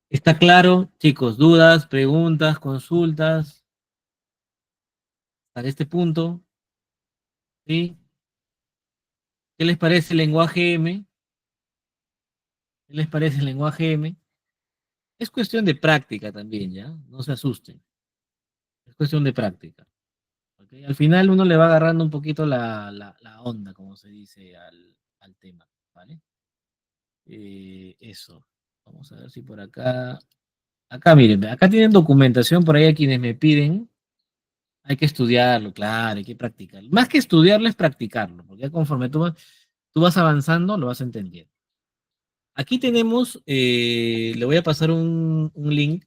¿Está claro, chicos? ¿Dudas, preguntas, consultas? Para este punto, ¿sí? ¿Qué les parece el lenguaje M? ¿Qué les parece el lenguaje M? Es cuestión de práctica también, ¿ya? No se asusten. Es cuestión de práctica. ¿Ok? Al final uno le va agarrando un poquito la onda, como se dice, al tema, ¿vale? Eso. Vamos a ver si por acá. Acá, miren, acá tienen documentación por ahí a quienes me piden. Hay que estudiarlo, claro, hay que practicarlo. Más que estudiarlo es practicarlo, porque ya conforme tú vas avanzando, lo vas entendiendo. Aquí tenemos, le voy a pasar un link,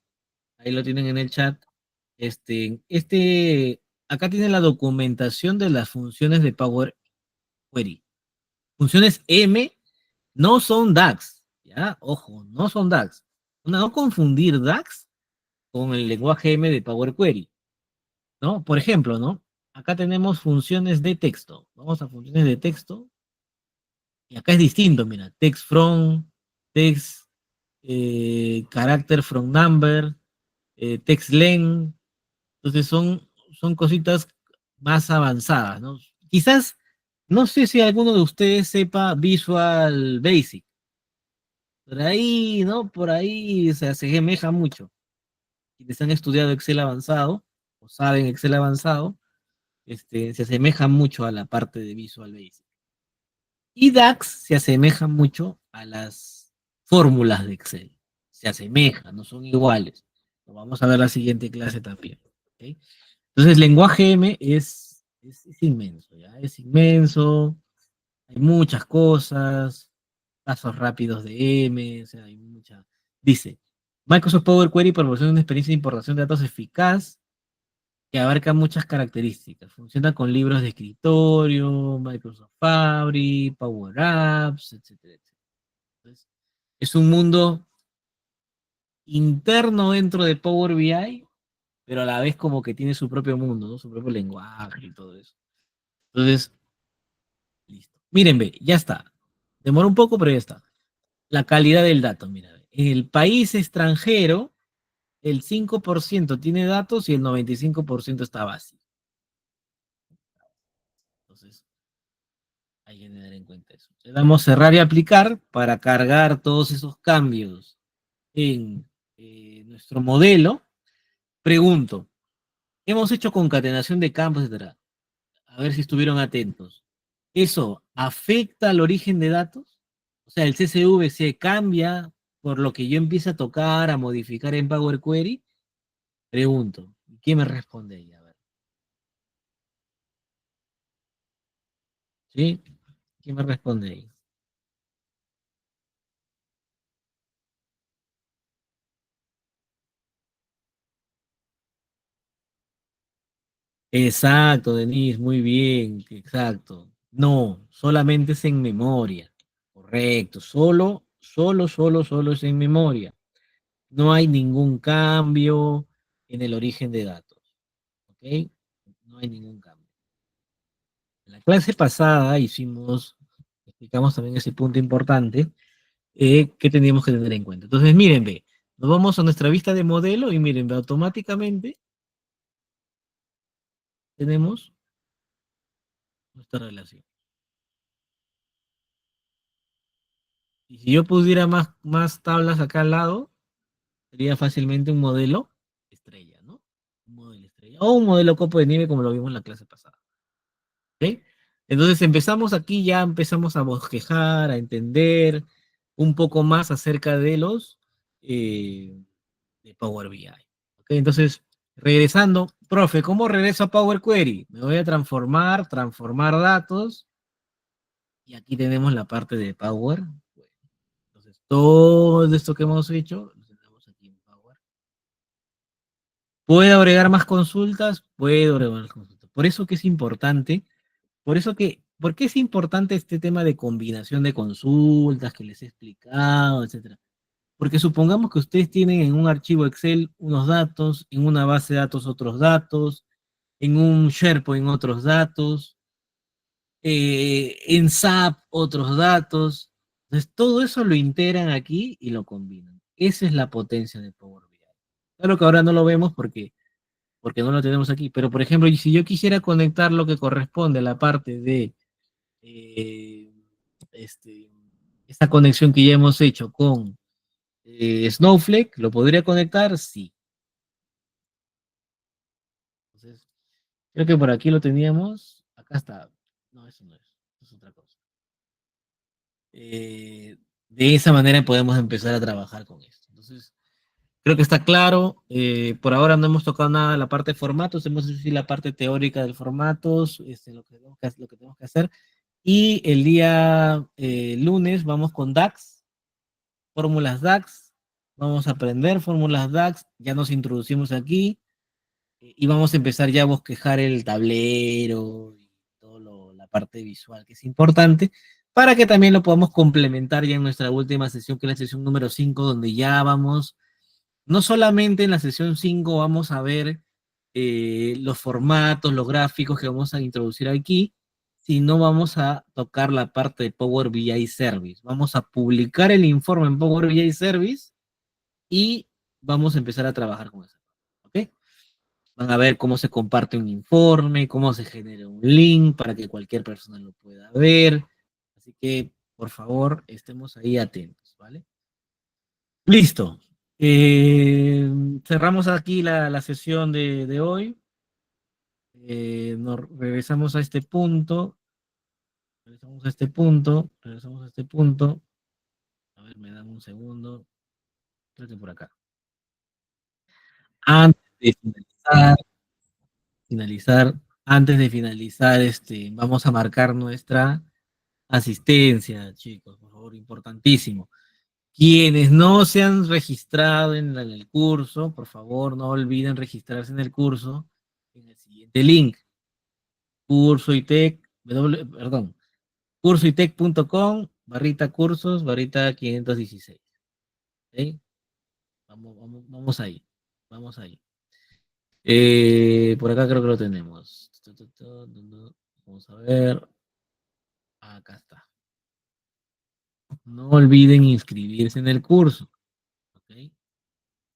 ahí lo tienen en el chat. Acá tiene la documentación de las funciones de Power Query. Funciones M no son DAX, ¿ya? Ojo, no son DAX. No confundir DAX con el lenguaje M de Power Query, ¿no? Por ejemplo, ¿no? Acá tenemos funciones de texto. Vamos a funciones de texto. Y acá es distinto, mira. Text from, text, character from number, text length. Entonces son cositas más avanzadas, ¿no? Quizás, no sé si alguno de ustedes sepa Visual Basic. Por ahí, ¿no? Por ahí se asemeja mucho. Quienes han estudiado Excel avanzado, o saben Excel avanzado, se asemeja mucho a la parte de Visual Basic. Y DAX se asemeja mucho a las fórmulas de Excel. Se asemejan, no son iguales. Lo vamos a ver en la siguiente clase también. ¿Okay? Entonces, el lenguaje M es inmenso, ¿ya? Es inmenso, hay muchas cosas, pasos rápidos de M, o sea, hay mucha. Dice, Microsoft Power Query proporciona una experiencia de importación de datos eficaz que abarca muchas características. Funciona con libros de escritorio, Microsoft Fabric, Power Apps, etcétera, etcétera. Entonces, es un mundo interno dentro de Power BI, pero a la vez como que tiene su propio mundo, ¿no? Su propio lenguaje y todo eso. Entonces, listo. Miren, ve, ya está. Demora un poco, pero ya está. La calidad del dato, mira. En el país extranjero, el 5% tiene datos y el 95% está vacío. Entonces, hay que tener en cuenta eso. Le damos cerrar y aplicar para cargar todos esos cambios en nuestro modelo. Pregunto, hemos hecho concatenación de campos, etcétera. A ver si estuvieron atentos. ¿Eso afecta al origen de datos? O sea, el CSV se cambia por lo que yo empiece a tocar, a modificar en Power Query. Pregunto, ¿quién me responde ahí? A ver. ¿Sí? ¿Quién me responde ahí? Exacto, Denise, muy bien, exacto. No, solamente es en memoria. Correcto, solo es en memoria. No hay ningún cambio en el origen de datos. ¿Ok? No hay ningún cambio. En la clase pasada explicamos también ese punto importante que teníamos que tener en cuenta. Entonces, miren, ve, nos vamos a nuestra vista de modelo y miren, ve, automáticamente tenemos nuestra relación. Y si yo pusiera más tablas acá al lado, sería fácilmente un modelo estrella, ¿no? Un modelo estrella. O un modelo copo de nieve como lo vimos en la clase pasada. ¿Ok? Entonces empezamos aquí, ya empezamos a bosquejar, a entender un poco más acerca de los de Power BI. ¿Ok? Entonces, regresando, profe, ¿cómo regreso a Power Query? Me voy a transformar datos, y aquí tenemos la parte de Power. Entonces, todo esto que hemos hecho, lo tenemos aquí en Power. ¿Puedo agregar más consultas? Puedo agregar más consultas. Por eso que es importante, ¿por qué es importante este tema de combinación de consultas que les he explicado, etcétera? Porque supongamos que ustedes tienen en un archivo Excel unos datos, en una base de datos otros datos, en un SharePoint otros datos, en SAP otros datos. Entonces, todo eso lo integran aquí y lo combinan. Esa es la potencia de Power BI. Claro que ahora no lo vemos porque no lo tenemos aquí, pero por ejemplo, si yo quisiera conectar lo que corresponde a la parte de eh, este, esta conexión que ya hemos hecho con Snowflake, ¿lo podría conectar? Sí. Entonces, creo que por aquí lo teníamos. Acá está. No, eso no es. Eso es otra cosa. De esa manera podemos empezar a trabajar con esto. Entonces, creo que está claro. Por ahora no hemos tocado nada de la parte de formatos. Hemos hecho sí la parte teórica del formatos, lo que tenemos que hacer. Y el día lunes vamos con DAX, fórmulas DAX. Vamos a aprender fórmulas DAX. Ya nos introducimos aquí. Y vamos a empezar ya a bosquejar el tablero y toda la parte visual que es importante para que también lo podamos complementar ya en nuestra última sesión, que es la sesión número 5, donde ya vamos, no solamente en la sesión 5 vamos a ver los formatos, los gráficos que vamos a introducir aquí, sino vamos a tocar la parte de Power BI Service. Vamos a publicar el informe en Power BI Service y vamos a empezar a trabajar con eso. ¿Ok? Van a ver cómo se comparte un informe, cómo se genera un link para que cualquier persona lo pueda ver. Así que, por favor, estemos ahí atentos, ¿vale? Listo. Cerramos aquí la sesión de hoy. Nos regresamos a este punto. Regresamos a este punto. A ver, me dan un segundo. Creo que por acá. Antes de antes de finalizar, vamos a marcar nuestra asistencia, chicos, por favor, importantísimo. Quienes no se han registrado en el curso, por favor, no olviden registrarse en el curso en el siguiente link, perdón, cursoitec.com, cursos, 516. ¿Ok? Vamos ahí, vamos ahí. Por acá creo que lo tenemos. Vamos a ver. Acá está. No olviden inscribirse en el curso. ¿Ok?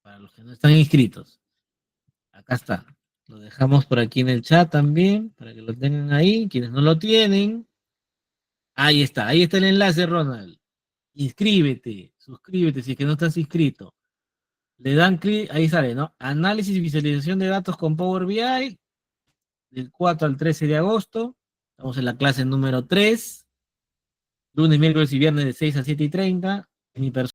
Para los que no están inscritos. Acá está. Lo dejamos por aquí en el chat también, para que lo tengan ahí. Quienes no lo tienen, ahí está el enlace, Ronald. Inscríbete, suscríbete si es que no estás inscrito. Le dan clic, ahí sale, ¿no? Análisis y visualización de datos con Power BI, del 4 al 13 de agosto. Estamos en la clase número 3, lunes, miércoles y viernes de 6 a 7:30. Mi persona